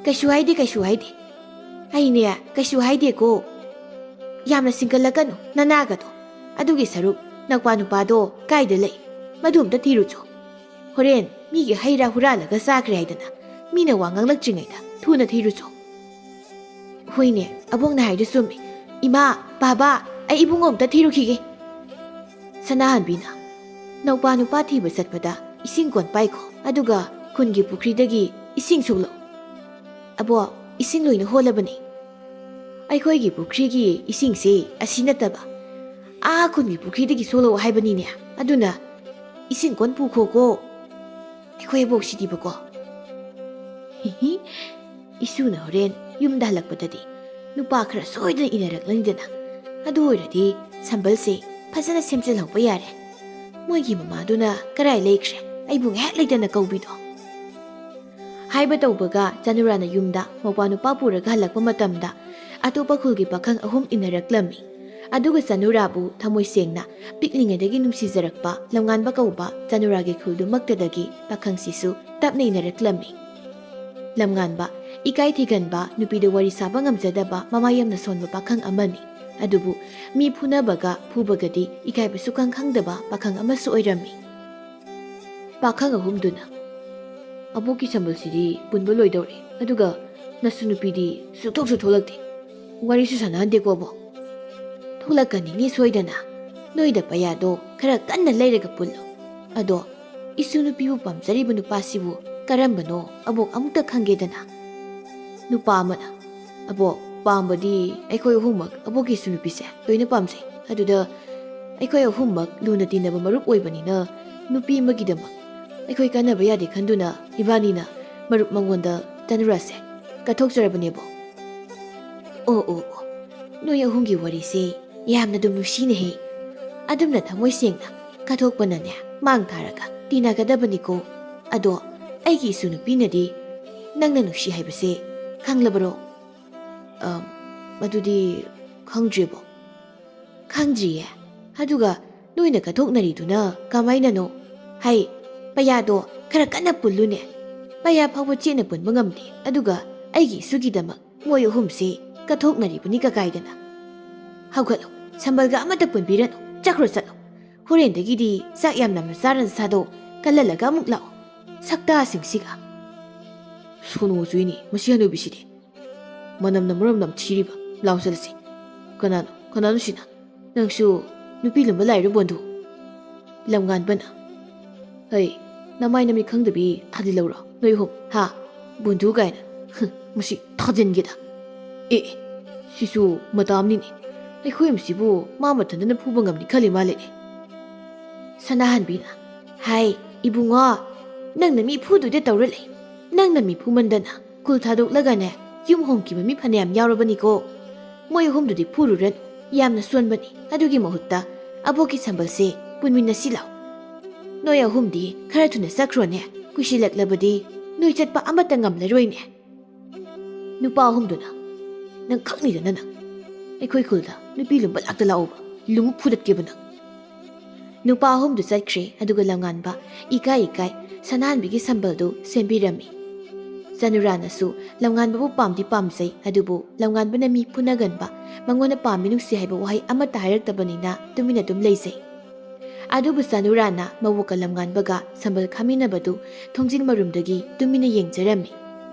ꯀꯩꯁꯨ ꯍꯥꯏꯗꯦ ꯀꯩꯁꯨ ꯍꯥꯏꯗꯦ꯫ ꯑꯩꯅꯦ ꯀꯩꯁꯨ ꯍꯥꯏꯗꯦꯀꯣ꯫ ꯌꯥꯝꯅ ꯁꯤꯡꯀꯠꯂꯛꯀꯅꯨ ꯅꯅꯥꯒꯗꯣ, ꯑꯗꯨꯒꯤ ꯁꯔꯨꯛ ꯅꯛꯄꯥ ꯅꯨꯄꯥꯗꯣ ꯀꯥꯏꯗ ꯂꯩ ꯃꯗꯨ ꯑꯝꯇ ꯊꯤꯔꯨꯆꯣ꯫ ꯍꯣꯔꯦꯟ ꯃꯤꯒꯤ ꯍꯩ ꯔꯥ ꯍꯨꯔꯥꯜꯂꯒ ꯆꯥꯈ꯭ꯔꯦ ꯍꯥꯏꯗꯅ ꯃꯤꯅ ꯋꯥ ꯉꯥꯡꯂꯛꯇ꯭ꯔꯤꯉꯩꯗ ꯊꯨꯅ ꯊꯤꯔꯨꯆꯣ꯫ ꯍꯣꯏꯅꯦ ꯑꯕꯣꯛꯅ ꯍꯥꯏꯗꯨ ꯆꯨꯝꯃꯤ, ꯏꯃꯥ ꯕꯥꯕꯥ ꯑꯩ ꯏꯕꯨꯡꯉꯣ ꯑꯝꯇ ꯊꯤꯔꯨꯈꯤꯒꯦ꯫ ꯁꯅꯥꯍꯟꯕꯤꯅ ꯅꯧꯄꯥ ꯅꯨꯄꯥ ꯊꯤꯕ ꯆꯠꯄꯗ ꯏꯁꯤꯡ ꯀꯣꯟ ꯄꯥꯏꯈꯣ, ꯑꯗꯨꯒ ꯈꯨꯟꯒꯤ ꯄꯨꯈ꯭ꯔꯤꯗꯒꯤ ꯏꯁꯤꯡ ꯁꯣꯛꯂꯛꯎ꯫ ꯑꯕꯣꯛ 이ꯁꯤꯡ ꯂꯣꯏꯅ ꯍꯣꯜꯂꯕꯅꯤ꯫ ꯑꯩꯈꯣꯏꯒꯤ ꯄꯨꯈ꯭ꯔꯤꯒꯤ ꯏꯁꯤꯡꯁꯤ ꯑꯁꯤ ꯅꯠꯇꯕ ꯈꯨꯟꯒꯤ ꯄꯨꯈ꯭ꯔꯤꯗꯒꯤ ꯁꯣꯛꯂꯛꯎ ꯍꯥꯏꯕꯅꯤꯅꯦ, ꯑꯗꯨꯅ 이ꯁꯤꯡ ꯀꯣꯟ ꯄꯨꯈꯣꯀꯣ꯫ ꯑꯩꯈꯣꯏ ꯑꯕꯣꯛꯁꯤꯗꯤꯕꯀꯣ꯫ 이수ꯅ ꯍꯣꯔꯦꯟ ꯌꯨꯝꯗ ꯍꯜꯂꯛꯄꯗꯗꯤ ꯅꯨꯄꯥ ꯈꯔ ꯁꯣꯏꯗꯅ ꯏꯅꯔꯛꯂꯅꯤꯗꯅ, ꯑꯗꯨ ꯑꯣꯏꯔꯗꯤ ꯁꯝꯕꯜꯁꯦ ꯐꯖꯅ ꯁꯦꯝꯖꯤꯜꯍꯧꯕ ꯌꯥꯔꯦ꯫ ꯃꯣꯏꯒꯤ ꯃꯃꯥꯗꯨꯅ ꯀꯔꯥꯏ ꯂꯩꯈ꯭ꯔꯦ ꯑꯩꯕꯨ ꯉꯥꯏꯍꯥꯛ ꯂꯩꯇꯅ ꯀꯧꯕꯤꯗꯣ꯫ ꯍꯥꯏꯕ ꯇꯧꯕꯒ ꯆꯅꯨꯔꯥꯅ ꯌꯨꯝꯗ ꯃꯧꯄꯥ ꯅꯨꯄꯥ ꯄꯨꯔꯒ ꯍꯜꯂꯛꯄ ꯃꯇꯝꯗ ꯑꯇꯣꯞꯄ ꯈꯨꯜꯒꯤ ꯄꯥꯈꯪ 3 ꯏꯅꯔꯛꯂꯝꯃꯤ꯫ ꯑꯗꯨꯒ ꯆꯅꯨꯔꯥꯕꯨ ꯊꯃꯣꯏ ꯁꯦꯡꯅ ꯄꯤꯛꯂꯤꯉꯩꯗꯒꯤ ꯅꯨꯡꯁꯤꯖꯔꯛꯄ ꯂꯝꯉꯥꯟꯕ ꯀꯧꯕ ꯆꯅꯨꯔꯥꯒꯤ ꯈꯨꯜꯗꯨꯃꯛꯇꯗꯒꯤ ꯄꯥꯈꯪꯁꯤꯁꯨ ꯇꯞꯅ ꯏꯅꯔꯛꯂꯝꯃꯤ꯫ ꯂꯝꯉꯥꯟꯕ 이까이 ꯊꯤꯒꯟꯕ, ꯅꯨꯄꯤꯗ ꯋꯥꯔꯤ ꯁꯥꯕ ꯉꯝꯖꯗꯕ ꯃꯃꯥ ꯌꯥꯝꯅ ꯁꯣꯟꯕ ꯄꯥꯈꯪ ꯑꯃꯅꯤ꯫ ꯑꯗꯨꯕꯨ ꯃꯤ ꯐꯨꯅꯕꯒ ꯐꯨꯕꯒꯗꯤ ꯏꯀꯥꯏꯕ ꯁꯨꯛꯈꯪ ꯈꯪꯗꯕ ꯄꯥꯈꯪ ꯑꯃꯁꯨ ꯑꯣꯏꯔꯝꯃꯤ꯫ ꯄꯥꯈꯪ 3ꯗꯨꯅ ꯑꯕꯣꯛꯀꯤ ꯁꯝꯕꯜꯁꯤꯗꯤ ꯄꯨꯟꯕ ꯂꯣꯏꯗꯧꯔꯦ, ꯑꯗꯨꯒ ꯅꯁꯨ ꯅꯨꯄꯤꯗꯤ ꯁꯨꯛꯊꯣꯛꯁꯨ ꯊꯣꯛꯂꯛꯇꯦ, ꯋꯥꯔꯤꯁꯨ ꯁꯥꯟꯅꯍꯟꯗꯦꯀꯣ ꯑꯕꯣꯛ꯫ ꯊꯣꯛꯂꯛꯀꯅꯤꯅꯦ ꯁꯣꯏꯗꯅ, ꯅꯣꯏꯗ ꯄꯩꯌꯥꯗꯣ ꯈꯔ ꯀꯟꯅ ꯂꯩꯔꯒ ꯄꯨꯜꯂꯨ꯫ ꯑꯗꯣ 이수 ꯅꯨꯄꯤꯕꯨ ꯄꯥꯝꯖꯔꯤꯕ ꯅꯨꯄꯥꯁꯤꯕꯨ ꯀꯔꯝꯕꯅꯣ ꯑꯕꯣꯛ ꯑꯃꯨꯛꯇ ꯈꯪꯒꯦꯗꯅ꯫ ꯅꯨꯄꯥ ꯑꯃꯅ ꯑꯕꯣꯛ ꯄꯥꯝꯕꯗꯤ ꯑꯩꯈꯣꯏ 3ꯃꯛ ꯑꯕꯣꯛꯀꯤ 이수 ꯅꯨꯄꯤꯁꯦ ꯂꯣꯏꯅ ꯄꯥꯝꯖꯩ, ꯑꯗꯨꯗ ꯑꯩꯈꯣꯏ 3ꯃꯛ ꯂꯨꯅ ꯇꯤꯟꯅꯕ ꯃꯔꯨꯞ ꯑꯣꯏꯕꯅꯤꯅ ꯅꯨꯄꯤ ꯑꯃꯒꯤꯗꯃꯛ ꯑꯩꯈꯣꯏ ꯀꯥꯟꯅꯕ ꯌꯥꯗꯦ ꯈꯟꯗꯨꯅ ꯏꯕꯥꯅꯤꯅ ꯃꯔꯨꯞ ꯃꯉꯣꯟꯗ ꯆꯅꯨꯔꯥꯁꯦ ꯀꯠꯊꯣꯛꯆꯔꯕꯅꯦꯕꯣ꯫ ꯑꯣ ꯅꯣꯏ 3ꯒꯤ ꯋꯥꯔꯤꯁꯦ ꯌꯥꯝꯅ ꯑꯗꯨꯝ ꯅꯨꯡꯁꯤꯅꯦꯍꯦ꯫ ꯑꯗꯨꯝꯅ ꯊꯃꯣꯏ ꯁꯦꯡꯅ ꯀꯠꯊꯣꯛꯄꯅꯅꯦ ꯃꯥꯡ ꯊꯥꯔꯒ ꯇꯤꯟꯅꯒꯗꯕꯅꯤꯀꯣ꯫ ꯑꯗꯣ ꯑꯩꯒꯤ 이수 ꯅꯨꯄꯤꯅꯗꯤ ꯅꯪꯅ ꯅꯨꯡꯁꯤ ꯍꯥꯏꯕꯁꯦ ꯈꯪꯂꯕꯔꯣ? ꯃꯗꯨꯗꯤ ꯈꯪꯗ꯭ꯔꯤꯕꯣ? ꯈꯪꯗ꯭ꯔꯤꯌꯦ? ꯑꯗꯨꯒ ꯅꯣꯏꯅ ꯀꯠꯊꯣꯛꯅꯔꯤꯗꯨꯅ ꯀꯃꯥꯏꯅꯅꯣ? ꯍꯩ ꯄꯩꯌꯥꯗꯣ ꯈꯔ ꯀꯟꯅ ꯄꯨꯜꯂꯨꯅꯦ, ꯄꯩꯌꯥ ꯐꯥꯎꯕ ꯆꯦꯠꯅ ꯄꯨꯟꯕ ꯉꯝꯗꯦ, ꯑꯗꯨꯒ ꯑꯩꯒꯤ 이수ꯒꯤꯗꯃꯛ ꯃꯣꯏ 3ꯁꯦ ꯀꯠꯊꯣꯛꯅꯔꯤꯕꯅꯤ ꯀꯀꯥꯏꯗꯅ꯫ ꯍꯧꯒꯠꯂꯣ, ꯁꯝꯕꯜꯒ ꯑꯃꯠꯇ ꯄꯨꯟꯕꯤꯔꯅꯨ, ꯆꯠꯈ꯭ꯔꯣ ꯆꯠꯂꯣ꯫ ꯍꯣꯔꯦꯟꯗꯒꯤꯗꯤ ꯆꯥꯛ ꯌꯥꯝ ꯅꯝꯅ ꯆꯥꯔ ꯅꯁꯥꯗꯣ ꯀꯜꯍꯜꯂꯒ ꯑꯃꯨꯛ ꯂꯥꯛꯑꯣ꯫ ꯁꯛꯇꯥꯁꯤꯡꯁꯤꯒ ꯁꯣꯅꯣ ꯆꯨꯏꯅꯤ ꯃꯁꯤ ꯍꯅꯨꯕꯤꯁꯤꯗꯤ, ꯃꯅꯝꯅ ꯃꯔꯣꯝ ꯅꯝꯊꯤꯔꯤꯕ꯫ ꯂꯥꯎ ꯆꯠꯂꯁꯤ꯫ ꯀꯅꯥꯅꯣ ꯁꯤꯅ? ꯅꯪꯁꯨ ꯅꯨꯄꯤ ꯂꯨꯝꯕ ꯂꯥꯛꯏꯔꯣ ꯕꯣꯟꯙꯨ? ꯂꯝꯉꯥꯟꯕꯅ ꯍꯩ ꯅꯃꯥꯏ ꯅꯃꯤꯠ ꯈꯪꯗꯕꯤ ꯊꯥꯖꯤꯜꯂꯧꯔꯣ ꯅꯣꯏ 3 ꯍꯥ ꯕꯣꯟꯙꯨ ꯀꯥꯏꯅ ꯃꯁꯤ ꯊꯥꯖꯤꯟꯒꯦꯗ꯫ ꯁꯤꯁꯨ ꯃꯇꯥꯝꯅꯤꯅꯦ, ꯑꯩꯈꯣꯏ ꯑꯃꯁꯤꯕꯨ ꯃꯥ ꯃꯊꯟꯇꯅ ꯐꯨꯕ ꯉꯝꯅꯤ ꯈꯜꯂꯤ ꯃꯥꯜꯂꯦꯅꯦ꯫ ꯁꯅꯥꯍꯟꯕꯤꯅ ꯍꯥꯏ 이ꯕꯨꯡꯉꯣ, ꯅꯪꯅ ꯃꯤ ꯐꯨꯗꯣꯏꯗ ꯇꯧꯔ ꯂꯩ꯫ ꯅꯪꯅ ꯃꯤ ꯐꯨꯃꯟꯗꯅ ꯈꯨꯜ ꯊꯥꯗꯣꯛꯂꯒꯅꯦ ꯌꯨꯝ ꯍꯣꯡꯈꯤꯕ ꯃꯤ ꯐꯅꯌꯥꯝ ꯌꯥꯎꯔꯕꯅꯤꯀꯣ꯫ ꯃꯣꯏ 3ꯗꯨꯗꯤ ꯐꯨꯔꯨꯔꯅꯨ, ꯌꯥꯝꯅ ꯁꯣꯟꯕꯅꯤ꯫ ꯑꯗꯨꯒꯤ ꯃꯍꯨꯠꯇ ꯑꯕꯣꯛꯀꯤ ꯁꯝꯕꯜꯁꯦ ꯄꯨꯟꯃꯤꯟꯅꯁꯤ ꯂꯥꯎ꯫ ꯅꯣꯏ 3ꯗꯤ ꯈꯔ ꯊꯨꯅ ꯆꯠꯈ꯭ꯔꯣꯅꯦ, ꯀꯨꯏꯁꯤꯜꯂꯛꯂꯕꯗꯤ ꯅꯣꯏ ꯆꯠꯄ ꯑꯃꯠꯇ ꯉꯝꯂꯔꯣꯏꯅꯦ꯫ ꯅꯨꯄꯥ 3ꯗꯨꯅ ꯅꯪ ꯈꯪꯅꯤꯗꯅ ꯅꯪ, ꯑꯩꯈꯣꯏ ꯈꯨꯜꯗ ꯅꯨꯄꯤ ꯂꯨꯝꯕ ꯂꯥꯛꯇ ꯂꯥꯛꯎꯕ, ꯂꯨꯝꯃꯨꯛ ꯐꯨꯗꯠꯀꯦꯕ ꯅꯪ꯫ ꯅꯨꯄꯥ 3ꯗꯨ ꯆꯠꯈ꯭ꯔꯦ, ꯑꯗꯨꯒ ꯂꯝꯉꯥꯟꯕ 이까이 ꯁꯅꯥꯍꯟꯕꯤꯒꯤ ꯁꯝꯕꯜꯗꯨ ꯁꯦꯝꯕꯤꯔꯝꯃꯤ꯫ ꯆꯅꯨꯔꯥꯅꯁꯨ ꯂꯝꯉꯥꯟꯕꯕꯨ ꯄꯥꯝꯗꯤ ꯄꯥꯝꯖꯩ, ꯑꯗꯨꯕꯨ ꯂꯝꯉꯥꯟꯕꯅ ꯃꯤ ꯐꯨꯅꯒꯟꯕ, ꯃꯉꯣꯟꯗ ꯄꯥꯝꯃꯤ ꯅꯨꯡꯁꯤ ꯍꯥꯏꯕ ꯋꯥꯍꯩ ꯑꯃꯠꯇ ꯍꯥꯏꯔꯛꯇꯕꯅꯤꯅ ꯇꯨꯃꯤꯟꯅ ꯑꯗꯨꯝ ꯂꯩꯖꯩ꯫ ꯑꯗꯨꯕꯨ ꯆꯅꯨꯔꯥꯅ ꯃꯕꯣꯛꯀ ꯂꯝꯉꯥꯟꯕꯒ ꯁꯝꯕꯜ ꯈꯥꯃꯤꯟꯅꯕꯗꯨ ꯊꯣꯡꯖꯤꯟ ꯃꯔꯨꯝꯗꯒꯤ ꯇꯨꯃꯤꯟꯅ ꯌꯦꯡꯖꯔꯝꯃꯤ꯫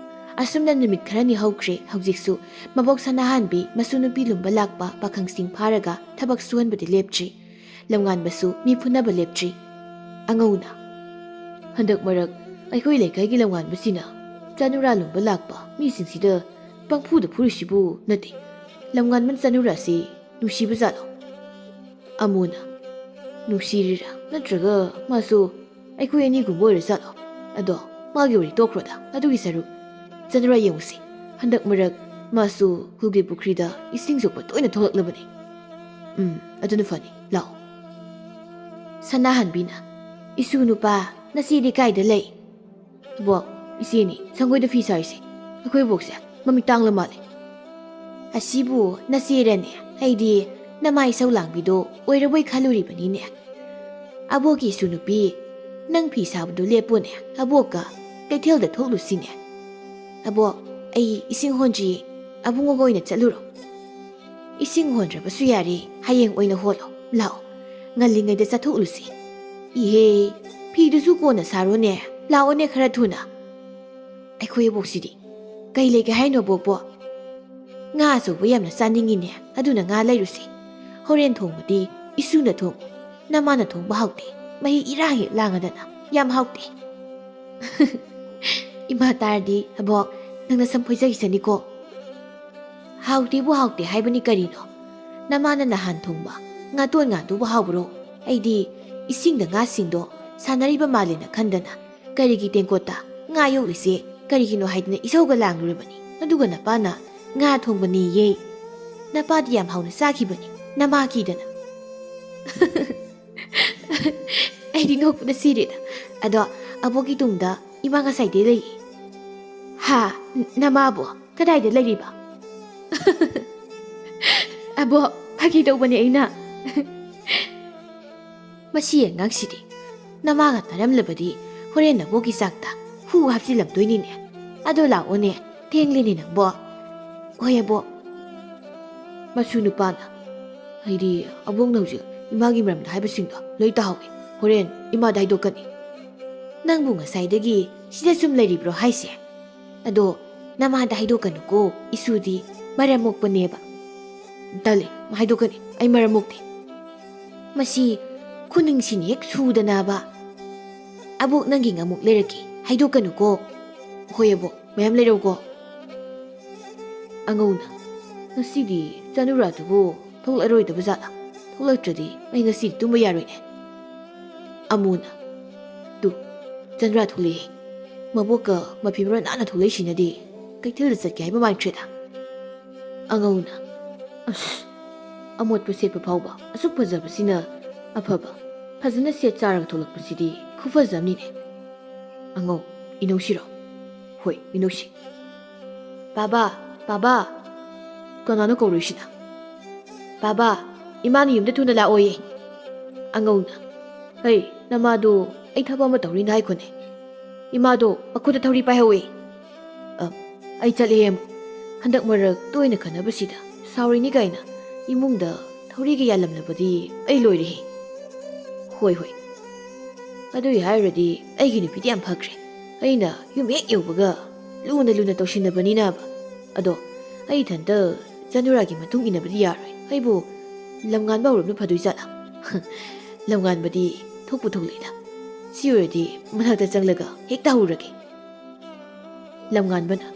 ꯑꯁꯨꯝꯅ ꯅꯨꯃꯤꯠ ꯈꯔꯅꯤ ꯍꯧꯈ꯭ꯔꯦ꯫ ꯍꯧꯖꯤꯛꯁꯨ ꯃꯕꯣꯛ ꯁꯅꯥꯍꯟꯕꯤ ꯃꯁꯨ ꯅꯨꯄꯤ ꯂꯨꯝꯕ ꯂꯥꯛꯄ ꯄꯥꯈꯪꯁꯤꯡ ꯐꯥꯔꯒ ꯊꯕꯛ ꯁꯨꯍꯟꯕꯗꯤ ꯂꯦꯞꯇ꯭ꯔꯤ, ꯂꯝꯉꯥꯟꯕꯁꯨ ꯃꯤ ꯐꯨꯅꯕ ꯂꯦꯞꯇ꯭ꯔꯤ꯫ ꯑꯉꯧꯅ ꯍꯟꯗꯛ ꯃꯔꯛ ꯑꯩꯈꯣꯏ ꯂꯩꯀꯥꯏꯒꯤ ꯂꯝꯉꯥꯟꯕꯁꯤꯅ ꯆꯥꯅꯨꯔꯥ ꯂꯨꯝꯕ ꯂꯥꯛꯄ ꯃꯤꯁꯤꯡꯁꯤꯗ ꯄꯪꯐꯨꯗ ꯐꯨꯔꯤꯁꯤꯕꯨ ꯅꯠꯇꯦ ꯂꯝꯉꯥꯟꯕ ꯆꯥꯅꯨꯔꯥꯁꯤ ꯅꯨꯡꯁꯤꯕ ꯖꯥꯠꯂꯣ ꯑꯃꯨꯅ ꯅꯨꯡꯁꯤꯔꯤꯔꯥ ꯅꯠꯇ꯭ꯔꯒ ꯃꯥꯁꯨ ꯑꯩꯈꯣꯏ ꯑꯅꯤꯒꯨꯝꯕ ꯑꯣꯏꯔ ꯖꯥꯠꯂꯣ ꯑꯗꯣ ꯃꯥꯒꯤ ꯋꯥꯔꯤ ꯇꯣꯛꯈ꯭ꯔꯣꯗ ꯑꯗꯨꯒꯤ ꯁꯔꯨꯛ ꯆꯥꯅꯨꯔꯥ ꯌꯦꯡꯉꯨꯁꯤ ꯍꯟꯗꯛ ꯃꯔꯛ ꯃꯥꯁꯨ ꯍꯨꯜꯒꯤ ꯄꯨꯈ꯭ꯔꯤꯗ ꯏꯁꯤꯡ ꯁꯣꯛꯄ ꯇꯣꯏꯅ ꯊꯣꯛꯂꯛꯂꯕꯅꯤ ꯑꯗꯨꯅ ꯐꯅꯤ ꯂꯥꯛꯑꯣ ꯁꯅꯥꯍꯟꯕꯤꯅ ꯏꯁꯨ ꯅꯨꯄꯥ ꯅꯆꯦꯗꯤ ꯀꯥꯏꯗ ꯂꯩ ꯕꯣꯛ ꯏꯆꯦꯅꯤ ꯁꯪꯒꯣꯏꯗ ꯐꯤ ꯁꯥꯔꯤꯁꯦ ꯑꯩꯈꯣꯏ ꯕꯣꯛꯁꯦ ꯃꯃꯤꯠ ꯇꯥꯡꯂ ꯃꯥꯜꯂꯦ ꯑꯁꯤꯕꯨ ꯅꯆꯦꯔꯅꯦ ꯑꯩꯗꯤ ꯅꯃꯥ ꯏꯁꯧ ꯂꯥꯡꯕꯤꯗꯣ ꯑꯣꯏꯔꯕꯣꯏ ꯈꯜꯂꯨꯔꯤꯕꯅꯤꯅꯦ ꯑꯕꯣꯛꯀꯤ ꯏꯁꯨ ꯅꯨꯄꯤ ꯅꯪ ꯐꯤ ꯁꯥꯕꯗꯣ ꯂꯦꯞꯄꯣꯅꯦ ꯑꯕꯣꯛꯀ ꯀꯩꯊꯦꯜꯗ ꯊꯣꯛꯂꯨꯁꯤꯅꯦ ꯑꯕꯣꯛ ꯑꯩ ꯏꯁꯤꯡ ꯍꯣꯟꯗ꯭ꯔꯤꯌꯦ ꯑꯕꯨꯡꯉꯣꯒ ꯑꯣꯏꯅ ꯆꯠꯂꯨꯔꯣ ꯏꯁꯤꯡ ꯍꯣꯟꯗ꯭ꯔꯕꯁꯨ ꯌꯥꯔꯦ ꯍꯌꯦꯡ ꯑꯣꯏꯅ ꯍꯣꯜꯂꯣ ꯂꯥꯛꯑꯣ ꯉꯜꯂꯤꯉꯩꯗ ꯆꯠꯊꯣꯛꯂꯨꯁꯤ ꯏꯍꯦ ꯐꯤꯗꯨꯁꯨ ꯀꯣꯟꯅ ꯁꯥꯔꯣꯅꯦ ꯂꯥꯛꯑꯣꯅꯦ ꯈꯔ ꯊꯨꯅ ꯑꯩꯈꯣꯏ ꯑꯕꯣꯛꯁꯤꯗꯤ ꯀꯩ ꯂꯩꯒꯦ ꯍꯥꯏꯅꯣ ꯕꯣꯛꯄꯣ ꯉꯥ ꯑꯆꯧꯕ ꯌꯥꯝꯅ ꯆꯥꯅꯤꯡꯉꯤꯅꯦ ꯑꯗꯨꯅ ꯉꯥ ꯂꯩꯔꯨꯁꯤ ꯍꯣꯔꯦꯟ ꯊꯣꯡꯕꯗꯤ ꯏꯁꯨꯅ ꯊꯣꯡꯉꯨ ꯅꯃꯥꯅ ꯊꯣꯡꯕ ꯍꯥꯎꯇꯦ ꯃꯍꯤ ꯏꯔꯥꯡ ꯍꯦꯛ ꯂꯥꯡꯉꯗꯅ ꯌꯥꯝ ꯍꯥꯎꯇꯦ ꯏꯃꯥ ꯇꯥꯔꯗꯤ ꯑꯕꯣꯛ ꯅꯪꯅ ꯁꯝꯐꯣꯏꯖꯈꯤꯁꯅꯤꯀꯣ ꯍꯥꯎꯇꯦꯕꯨ ꯍꯥꯎꯇꯦ ꯍꯥꯏꯕꯅꯤ ꯀꯔꯤꯅꯣ ꯅꯃꯥꯅ ꯅꯍꯥꯟ ꯊꯣꯡꯕ ꯉꯥꯇꯣꯟ ꯉꯥꯗꯨꯕꯨ ꯍꯥꯎꯕ꯭ꯔꯣ ꯑꯩꯗꯤ ꯏꯁꯤꯡꯗ ꯉꯥꯁꯤꯡꯗꯣ ꯁꯥꯟꯅꯔꯤꯕ ꯃꯥꯜꯂꯦꯅ ꯈꯟꯗꯅ ꯀꯔꯤꯒꯤ ꯇꯦꯡꯀꯣꯠꯇ ꯉꯥ ꯌꯣꯛꯂꯤꯁꯦ ꯀꯔꯤꯒꯤꯅꯣ ꯍꯥꯏꯗꯅ ꯏꯁꯧꯒ ꯂꯥꯡꯂꯨꯔꯕꯅꯤ ꯑꯗꯨꯒ ꯅꯄꯥꯅ ꯉꯥ ꯊꯣꯡꯕꯅꯤꯌꯦ ꯅꯄꯥꯗꯤ ꯌꯥꯝ ꯍꯥꯎꯅ ꯆꯥꯈꯤꯕꯅꯤ ꯅꯃꯥ ꯀꯤꯗꯅ ꯑꯩꯗꯤ ꯅꯣꯛꯄꯅ ꯁꯤꯔꯦꯗ ꯑꯗꯣ ꯑꯕꯣꯛꯀꯤ ꯇꯨꯡꯗ ꯏꯃꯥ ꯉꯁꯥꯏꯗꯩ ꯂꯩ ꯍꯥ ꯅꯃꯥꯕꯣ ꯀꯗꯥꯏꯗ ꯂꯩꯔꯤꯕ ꯑꯕꯣꯛ ꯐꯥꯒꯤ ꯇꯧꯕꯅꯦ ꯑꯩꯅ ꯃꯁꯤ ꯑꯉꯥꯡꯁꯤꯗꯤ ꯅꯃꯥꯒ ꯇꯥꯔꯝꯂꯕꯗꯤ ꯍꯣꯔꯦꯟ ꯅꯕꯣꯛꯀꯤ ꯆꯥꯛꯇ ꯍꯨ ꯍꯥꯞꯆꯤꯜꯂꯝꯗꯣꯏꯅꯤꯅꯦ ꯑꯗꯣ ꯂꯥꯛꯑꯣꯅꯦ ꯊꯦꯡꯂꯦꯅꯦ ꯅꯪꯕꯣ ꯍꯣꯏ ꯑꯕꯣꯛ ꯃꯁꯨ ꯅꯨꯄꯥꯅ ꯑꯩꯗꯤ ꯑꯕꯣꯛꯅ ꯍꯧꯖꯤꯛ ꯏꯃꯥꯒꯤ ꯃꯔꯝꯗ ꯍꯥꯏꯕꯁꯤꯡꯗꯣ ꯂꯣꯏ ꯇꯥꯍꯧꯏ ꯍꯣꯔꯦꯟ ꯏꯃꯥꯗ ꯍꯥꯏꯗꯣꯛꯀꯅꯤ ꯅꯪꯕꯨ ꯉꯁꯥꯏꯗꯒꯤ ꯁꯤꯗ ꯁꯨꯝ ꯂꯩꯔꯤꯕ꯭ꯔꯣ ꯍꯥꯏꯁꯦ ꯑꯗꯣ ꯅꯃꯥꯗ ꯍꯥꯏꯗꯣꯛꯀꯅꯨꯀꯣ ꯏꯁꯨꯗꯤ ꯃꯔꯝ ꯃꯣꯛꯄꯅꯦꯕ ꯇꯜꯂꯦ ꯍꯥꯏꯗꯣꯛꯀꯅꯤ ꯑꯩ ꯃꯔꯝ ꯃꯣꯛꯇꯦ ꯃꯁꯤ ꯈꯨꯅꯤꯡꯁꯤꯅ ꯍꯦꯛ ꯁꯨꯗꯅꯕ ꯑꯕꯣꯛ ꯅꯪꯒꯤ ꯑꯃꯨꯛ ꯂꯩꯔꯛꯀꯦ ꯍꯥꯏꯗꯣꯛꯀꯅꯨꯀꯣ ꯍꯣꯏ ꯑꯕꯣꯛ ꯃꯌꯥꯝ ꯂꯩꯔꯧꯀꯣ ꯑꯉꯧꯅ ꯉꯁꯤꯗꯤ ꯆꯥꯅꯨꯔꯥꯗꯨꯕꯨ ꯊꯣꯛꯂꯛꯑꯔꯣꯏꯗꯕ ꯖꯥꯠꯂꯥ ꯊꯣꯛꯂꯛꯇ꯭ꯔꯗꯤ ꯑꯩ ꯉꯁꯤꯗꯤ ꯇꯨꯝꯕ ꯌꯥꯔꯣꯏꯅꯦ ꯑꯃꯨꯅ ꯇꯨ ꯆꯥꯅꯨꯔꯥ ꯊꯣꯛꯂꯛꯑꯦ ꯃꯕꯣꯛꯀ ꯃꯐꯤ ꯃꯔꯣꯟ ꯅꯥꯟꯅ ꯊꯣꯛꯂꯛꯏꯁꯤꯅꯗꯤ ꯀꯩꯊꯦꯜꯗ ꯆꯠꯀꯦ ꯍꯥꯏꯕ ꯃꯥꯟꯈ꯭ꯔꯦꯗ ꯑꯉꯧꯅ ꯑꯁ ꯑꯃꯣꯠꯄ ꯁꯦꯠꯄ ꯐꯥꯎꯕ ꯑꯁꯨꯛ ꯐꯖꯕꯁꯤꯅ ꯑꯐꯕ ꯐꯖꯅ ꯁꯦꯠ ꯆꯥꯔꯒ ꯊꯣꯛꯂꯛꯄꯁꯤꯗꯤ ꯈꯨꯐꯖꯝꯅꯤꯅꯦ ꯑꯉꯧ ꯏꯅꯧꯁꯤꯔꯣ ꯍꯣꯏ ꯏꯅꯧꯁꯤ ꯕꯥꯕꯥ ꯕꯥꯕꯥ ꯀꯅꯥꯅꯣ ꯀꯧꯔꯛꯏꯁꯤꯅ ꯕꯥꯕꯥ ꯏꯃꯥꯅ ꯌꯨꯝꯗ ꯊꯨꯅ ꯂꯥꯛꯑꯣꯌꯦ ꯑꯉꯧꯅ ꯍꯩ ꯅꯃꯥꯗꯣ ꯑꯩ ꯊꯕꯛ ꯑꯃ ꯇꯧꯔꯤꯅ ꯍꯥꯏꯈꯣꯅꯦ ꯏꯃꯥꯗꯣ ꯃꯈꯨꯠꯇ ꯊꯧꯔꯤ ꯄꯥꯏꯍꯧꯋꯦ ꯑꯩ ꯆꯠꯂꯦ ꯑꯃꯨꯛ ꯍꯟꯗꯛ ꯃꯔꯛ ꯇꯣꯏꯅ ꯈꯟꯅꯕꯁꯤꯗ ꯁꯥꯎꯔꯤꯅꯤ ꯀꯥꯏꯅ ꯏꯃꯨꯡꯗ ꯊꯧꯔꯤꯒ ꯌꯥꯜꯂꯝꯂꯕꯗꯤ ꯑꯩ ꯂꯣꯏꯔꯦꯍꯦ ꯍꯣꯏ ꯍꯣꯏ ꯑꯗꯨꯒꯤ ꯍꯥꯏꯔꯨꯔꯗꯤ ꯑꯩꯒꯤ ꯅꯨꯄꯤꯗꯤ ꯌꯥꯝ ꯐꯈ꯭ꯔꯦ ꯑꯩꯅ ꯌꯨꯝ ꯍꯦꯛ ꯌꯧꯕꯒ ꯂꯨꯅ ꯂꯨꯅ ꯇꯧꯁꯤꯟꯅꯕꯅꯤꯅꯕ ꯑꯗꯣ ꯑꯩ ꯏꯊꯟꯇ ꯆꯥꯅꯨꯔꯥꯒꯤ ꯃꯇꯨꯡ ꯏꯟꯅꯕꯗꯤ ꯌꯥꯔꯣꯏ ꯑꯩꯕꯨ ꯂꯝꯉꯥꯟꯕ ꯍꯧꯔꯕꯅ ꯐꯗꯣꯏ ꯖꯥꯠꯂꯥ ꯂꯝꯉꯥꯟꯕꯗꯤ ꯊꯣꯛꯄꯨ ꯊꯣꯛꯂꯛꯏꯗ ꯁꯤ ꯑꯣꯏꯔꯗꯤ ꯃꯅꯥꯛꯇ ꯆꯪꯂꯒ ꯍꯦꯛꯇ ꯍꯧꯔꯒꯦ ꯂꯝꯉꯥꯟꯕꯅ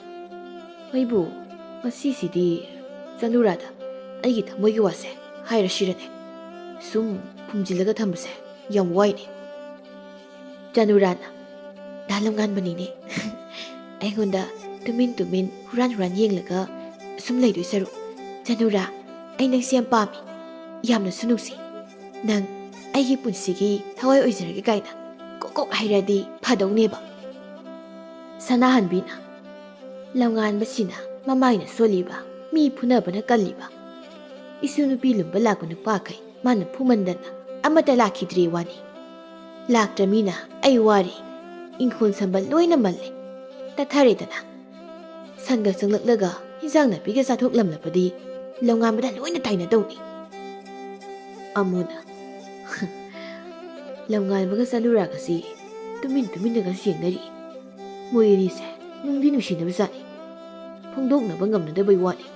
ꯑꯩꯕꯨ ꯉꯁꯤꯁꯤꯗꯤ ꯆꯥꯅꯨꯔꯥꯗ ꯑꯩꯒꯤ ꯊꯃꯣꯏꯒꯤ ꯋꯥꯁꯦ ꯍꯥꯏꯔꯁꯤꯔꯅꯦ ꯁꯨꯝ ꯐꯨꯝꯖꯤꯜꯂꯒ ꯊꯝꯕꯁꯦ ꯌꯥꯝ ꯋꯥꯏꯅꯦ ꯆꯥꯅꯨꯔꯥꯅ ꯗꯥ ꯂꯝꯉꯥꯟꯕꯅꯤꯅꯦ ꯑꯩꯉꯣꯟꯗ ꯇꯨꯃꯤꯟ ꯇꯨꯃꯤꯟ ꯍꯨꯔꯥꯟ ꯍꯨꯔꯥꯟ ꯌꯦꯡꯂꯒ ꯁꯨꯝ ꯂꯩꯗꯣꯏ ꯁꯔꯨꯛ ꯆꯥꯅꯨꯔꯥ ꯑꯩ ꯅꯪꯁꯦ ꯌꯥꯝ ꯄꯥꯝꯃꯤ ꯌꯥꯝꯅꯁꯨ ꯅꯨꯡꯁꯤ ꯅꯪ ꯑꯩꯒꯤ ꯄꯨꯟꯁꯤꯒꯤ ꯊꯋꯥꯏ ꯑꯣꯏꯖꯔꯒꯦ ꯀꯥꯏꯅ ꯀꯣꯛ ꯀꯣꯛ ꯍꯥꯏꯔꯗꯤ ꯐꯗꯧꯅꯦꯕ ꯁꯅꯥꯍꯟꯕꯤꯅ ꯂꯝꯉꯥꯟꯕꯁꯤꯅ ꯃꯃꯥꯏꯅ ꯁꯣꯜꯂꯤꯕ ꯃꯤ ꯐꯨꯅꯕꯅ ꯀꯜꯂꯤꯕ ꯏꯁꯨ ꯅꯨꯄꯤ ꯂꯨꯝꯕ ꯂꯥꯛꯄ ꯅꯨꯄꯥꯈꯩ ꯃꯥꯅ ꯐꯨꯃꯟꯗꯅ ꯑꯃꯠꯇ ꯂꯥꯛꯈꯤꯗ꯭ꯔꯦ ꯋꯥꯅꯤ ꯂꯥꯛꯇ꯭ꯔꯃꯤꯅ ꯑꯩ ꯋꯥꯔꯤ ꯏꯪꯈꯣꯜ ꯁꯝꯕ ꯂꯣꯏꯅ ꯃꯜꯂꯦ ꯇꯠꯊꯔꯦꯗꯅ ꯁꯟꯒ ꯆꯪꯂꯛꯂꯒ ꯏꯟꯖꯥꯡ ꯅꯥꯄꯤꯒ ꯆꯥꯊꯣꯛꯂꯝꯂꯕꯗꯤ ꯂꯝꯉꯥꯟꯕꯗ ꯂꯣꯏꯅ ꯇꯥꯏꯅꯗꯧꯅꯤ ꯑꯃꯨꯅ ꯂꯝꯉꯥꯟꯕꯒ ꯆꯥꯅꯨꯔꯥꯒꯁꯤ ꯇꯨꯃꯤꯟ ꯇꯨꯃꯤꯟꯅꯒꯁꯨ ꯌꯦꯡꯅꯔꯤ ꯃꯣꯏ ꯑꯅꯤꯁꯦ ꯅꯨꯡꯗꯤ ꯅꯨꯡꯁꯤꯅꯕ ꯖꯥꯠꯅꯤ ꯐꯣꯡꯗꯣꯛꯅꯕ ꯉꯝꯅꯗꯕꯩ ꯋꯥꯅꯤ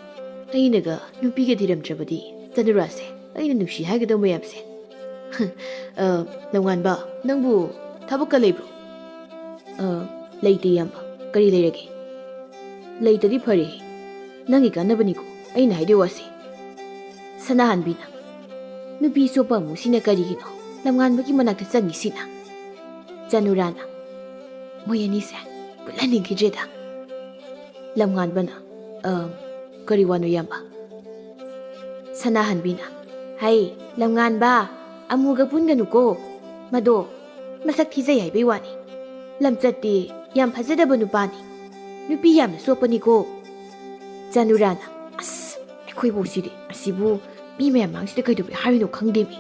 ꯑꯩꯅꯒ ꯅꯨꯄꯤꯒ ꯊꯤꯔꯝꯗ꯭ꯔꯕꯗꯤ ꯆꯥꯅꯨꯔꯥꯁꯦ ꯑꯩꯅ ꯅꯨꯡꯁꯤ ꯍꯥꯏꯒꯗꯕ ꯃꯌꯥꯝꯁꯦ ꯂꯝꯉꯥꯟꯕ ꯅꯪꯕꯨ ꯊꯕꯛꯀ ꯂꯩꯕ꯭ꯔꯣ ꯂꯩꯇꯦ ꯏꯌꯥꯝꯕ ꯀꯔꯤ ꯂꯩꯔꯒꯦ ꯂꯩꯇꯗꯤ ꯐꯔꯦ ꯅꯪꯒꯤ ꯀꯥꯟꯅꯕꯅꯤꯀꯣ ꯑꯩꯅ ꯍꯥꯏꯗꯣꯏ ꯋꯥꯁꯤ ꯁꯅꯥꯍꯟꯕꯤꯅ ꯅꯨꯄꯤ ꯆꯣꯞꯄ ꯑꯃꯨꯛꯁꯤꯅ ꯀꯔꯤꯒꯤꯅꯣ ꯂꯝꯉꯥꯟꯕꯒꯤ ꯃꯅꯥꯛꯇ ꯆꯪꯉꯤꯁꯤꯅ ꯆꯅꯨꯔꯥꯅ ꯃꯣꯏ ꯑꯅꯤꯁꯦ ꯄꯨꯜꯍꯟꯅꯤꯡꯈꯤꯗ꯭ꯔꯦꯗ ꯂꯝꯉꯥꯟꯕꯅ ꯀꯔꯤ ꯋꯥꯅꯣ ꯏꯌꯥꯝꯕ ꯁꯅꯥꯍꯟꯕꯤꯅ ꯍꯩ ꯂꯝꯉꯥꯟꯕ ꯑꯃꯨꯒ ꯄꯨꯟꯒꯅꯨꯀꯣ ꯃꯗꯣ ꯃꯁꯛ ꯊꯤꯖꯩ ꯍꯥꯏꯕꯩ ꯋꯥꯅꯤ ꯂꯝꯆꯠꯇꯤ ꯌꯥꯝ ꯐꯖꯗꯕ ꯅꯨꯄꯥꯅꯤ ꯅꯨꯄꯤ ꯌꯥꯝꯅ ꯆꯣꯞꯄꯅꯤꯀꯣ ꯆꯅꯨꯔꯥꯅ ꯑꯁ ꯑꯩꯈꯣꯏꯕꯨꯁꯤꯗꯤ ꯑꯁꯤꯕꯨ ꯃꯤ ꯃꯌꯥꯝ ꯃꯥꯡꯁꯤꯗ ꯀꯩꯗꯧꯕꯩ ꯍꯥꯏꯔꯤꯅꯣ ꯈꯪꯗꯦꯃꯤ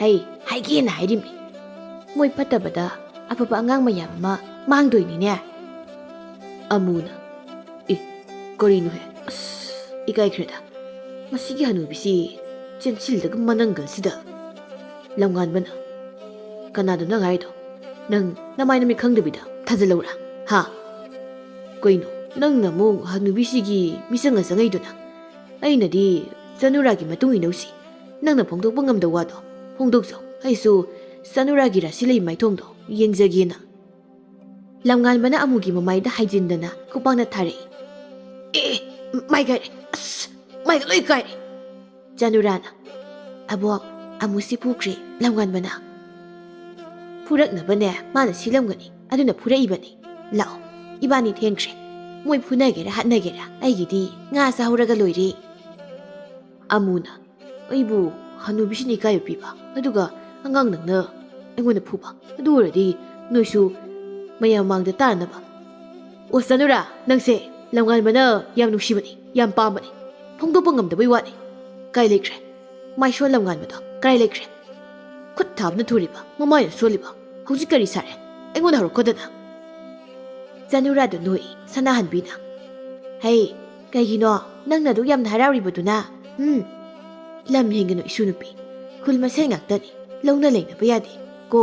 ꯍꯩ ꯍꯥꯏꯒꯦꯅ ꯍꯥꯏꯔꯤꯝꯅꯤ ꯃꯣꯏ ꯐꯠꯇꯕꯗ ꯑꯐꯕ ꯑꯉꯥꯡ ꯃꯌꯥꯝ ꯑꯃ ꯃꯥꯡꯗꯣꯏꯅꯤꯅꯦ ꯑꯃꯨꯅ ꯀꯔꯤꯅꯣꯍꯦ ꯑꯁ ꯏꯀꯥꯏꯈ꯭ꯔꯦꯗ ꯃꯁꯤꯒꯤ ꯍꯅꯨꯕꯤꯁꯤ ꯆꯦꯟꯁꯤꯜꯗꯒ ꯃꯅꯪꯒꯜꯁꯤꯗ ꯂꯝꯉꯥꯟꯕꯅ ꯀꯅꯥꯗꯣ ꯅꯪ ꯍꯥꯏꯔꯤꯗꯣ ꯅꯪ ꯅꯃꯥꯏ ꯅꯃꯤꯠ ꯈꯪꯗꯕꯤꯗ ꯊꯥꯖꯜꯂꯧꯔꯥ ꯍꯥ ꯀꯩꯅꯣ ꯅꯪꯅ ꯑꯃꯨꯛ ꯍꯅꯨꯕꯤꯁꯤꯒꯤ ꯃꯤꯆꯪꯒ ꯆꯪꯉꯛꯏꯗꯨꯅ ꯑꯩꯅꯗꯤ ꯆꯅꯨꯔꯥꯒꯤ ꯃꯇꯨꯡ ꯏꯟꯅꯧꯁꯤ ꯅꯪꯅ ꯐꯣꯡꯗꯣꯛꯄ ꯉꯝꯗꯕ ꯋꯥꯗꯣ ꯐꯣꯡꯗꯣꯛꯆꯧ ꯑꯩꯁꯨ ꯆꯅꯨꯔꯥꯒꯤ ꯔꯥꯁꯤ ꯂꯩ ꯃꯥꯏꯊꯣꯡꯗꯣ ꯌꯦꯡꯖꯒꯦꯅ ꯂꯝꯉꯥꯟꯕꯅ ꯑꯃꯨꯒꯤ ꯃꯃꯥꯏꯗ ꯍꯥꯏꯖꯤꯟꯗꯅ ꯈꯨꯄꯥꯛꯅ ꯊꯥꯔꯛꯏ ꯃꯥꯏ ꯀꯥꯏꯔꯦ ꯑꯁ ꯃꯥꯏꯒ ꯂꯣꯏ ꯀꯥꯏꯔꯦ ꯆꯅꯨꯔꯥꯅ ꯑꯕꯣꯛ ꯑꯃꯨꯁꯤ ꯐꯨꯈ꯭ꯔꯦ ꯂꯝꯉꯥꯟꯕꯅ ꯐꯨꯔꯛꯅꯕꯅꯦ ꯃꯥꯅ ꯁꯤꯜꯂꯝꯒꯅꯤ ꯑꯗꯨꯅ ꯐꯨꯔꯛꯏꯕꯅꯤ ꯂꯥꯛꯑꯣ ꯏꯕꯥꯅꯤ ꯊꯦꯡꯈ꯭ꯔꯦ ꯃꯣꯏ ꯐꯨꯅꯒꯦꯔꯥ ꯍꯥꯠꯅꯒꯦꯔꯥ ꯑꯩꯒꯤꯗꯤ ꯉꯥ ꯆꯥꯍꯧꯔꯒ ꯂꯣꯏꯔꯦ ꯑꯃꯨꯅ ꯑꯩꯕꯨ ꯍꯅꯨꯕꯤꯁꯤꯅ ꯏꯀꯥꯏꯕ ꯄꯤꯕ ꯑꯗꯨꯒ ꯑꯉꯥꯡ ꯅꯪꯅ ꯑꯩꯉꯣꯟꯗ ꯐꯨꯕ ꯑꯗꯨ ꯑꯣꯏꯔꯗꯤ ꯅꯣꯏꯁꯨ ꯃꯌꯥꯝ ꯃꯥꯡꯗ ꯇꯥꯔꯅꯕ ꯑꯣ ꯆꯅꯨꯔꯥ ꯅꯪꯁꯦ ꯂꯝꯉꯥꯟꯕꯅ ꯌꯥꯝ ꯅꯨꯡꯁꯤꯕꯅꯤ ꯌꯥꯝ ꯄꯥꯝꯕꯅꯤ ꯐꯣꯡꯗꯣꯛꯄ ꯉꯝꯗꯕꯩ ꯋꯥꯅꯤ ꯀꯥꯏ ꯂꯩꯈ꯭ꯔꯦ ꯃꯥꯏꯁꯣꯟ ꯂꯝꯉꯥꯟꯕꯗꯣ ꯀꯥꯏ ꯂꯩꯈ꯭ꯔꯦ ꯈꯨꯠ ꯊꯥꯕꯅ ꯊꯨꯔꯤꯕ ꯃꯃꯥꯏꯅ ꯁꯣꯜꯂꯤꯕ ꯍꯧꯖꯤꯛ ꯀꯔꯤ ꯁꯥꯔꯦ ꯑꯩꯉꯣꯟꯗ ꯍꯧꯔꯛꯀꯗꯅ ꯆꯅꯨꯔꯥꯗ ꯅꯣꯛꯏ ꯁꯅꯥꯍꯟꯕꯤꯅ ꯍꯩ ꯀꯩꯒꯤꯅꯣ ꯅꯪꯅ ꯑꯗꯨꯛ ꯌꯥꯝꯅ ꯍꯔꯥꯎꯔꯤꯕꯗꯨꯅ ꯂꯝ ꯍꯦꯟꯒꯅꯨ ꯏꯁꯨ ꯅꯨꯄꯤ ꯈꯨꯜ ꯃꯁꯦꯟ ꯉꯥꯛꯇꯅꯤ ꯂꯧꯅ ꯂꯩꯅꯕ ꯌꯥꯗꯦ ꯀꯣ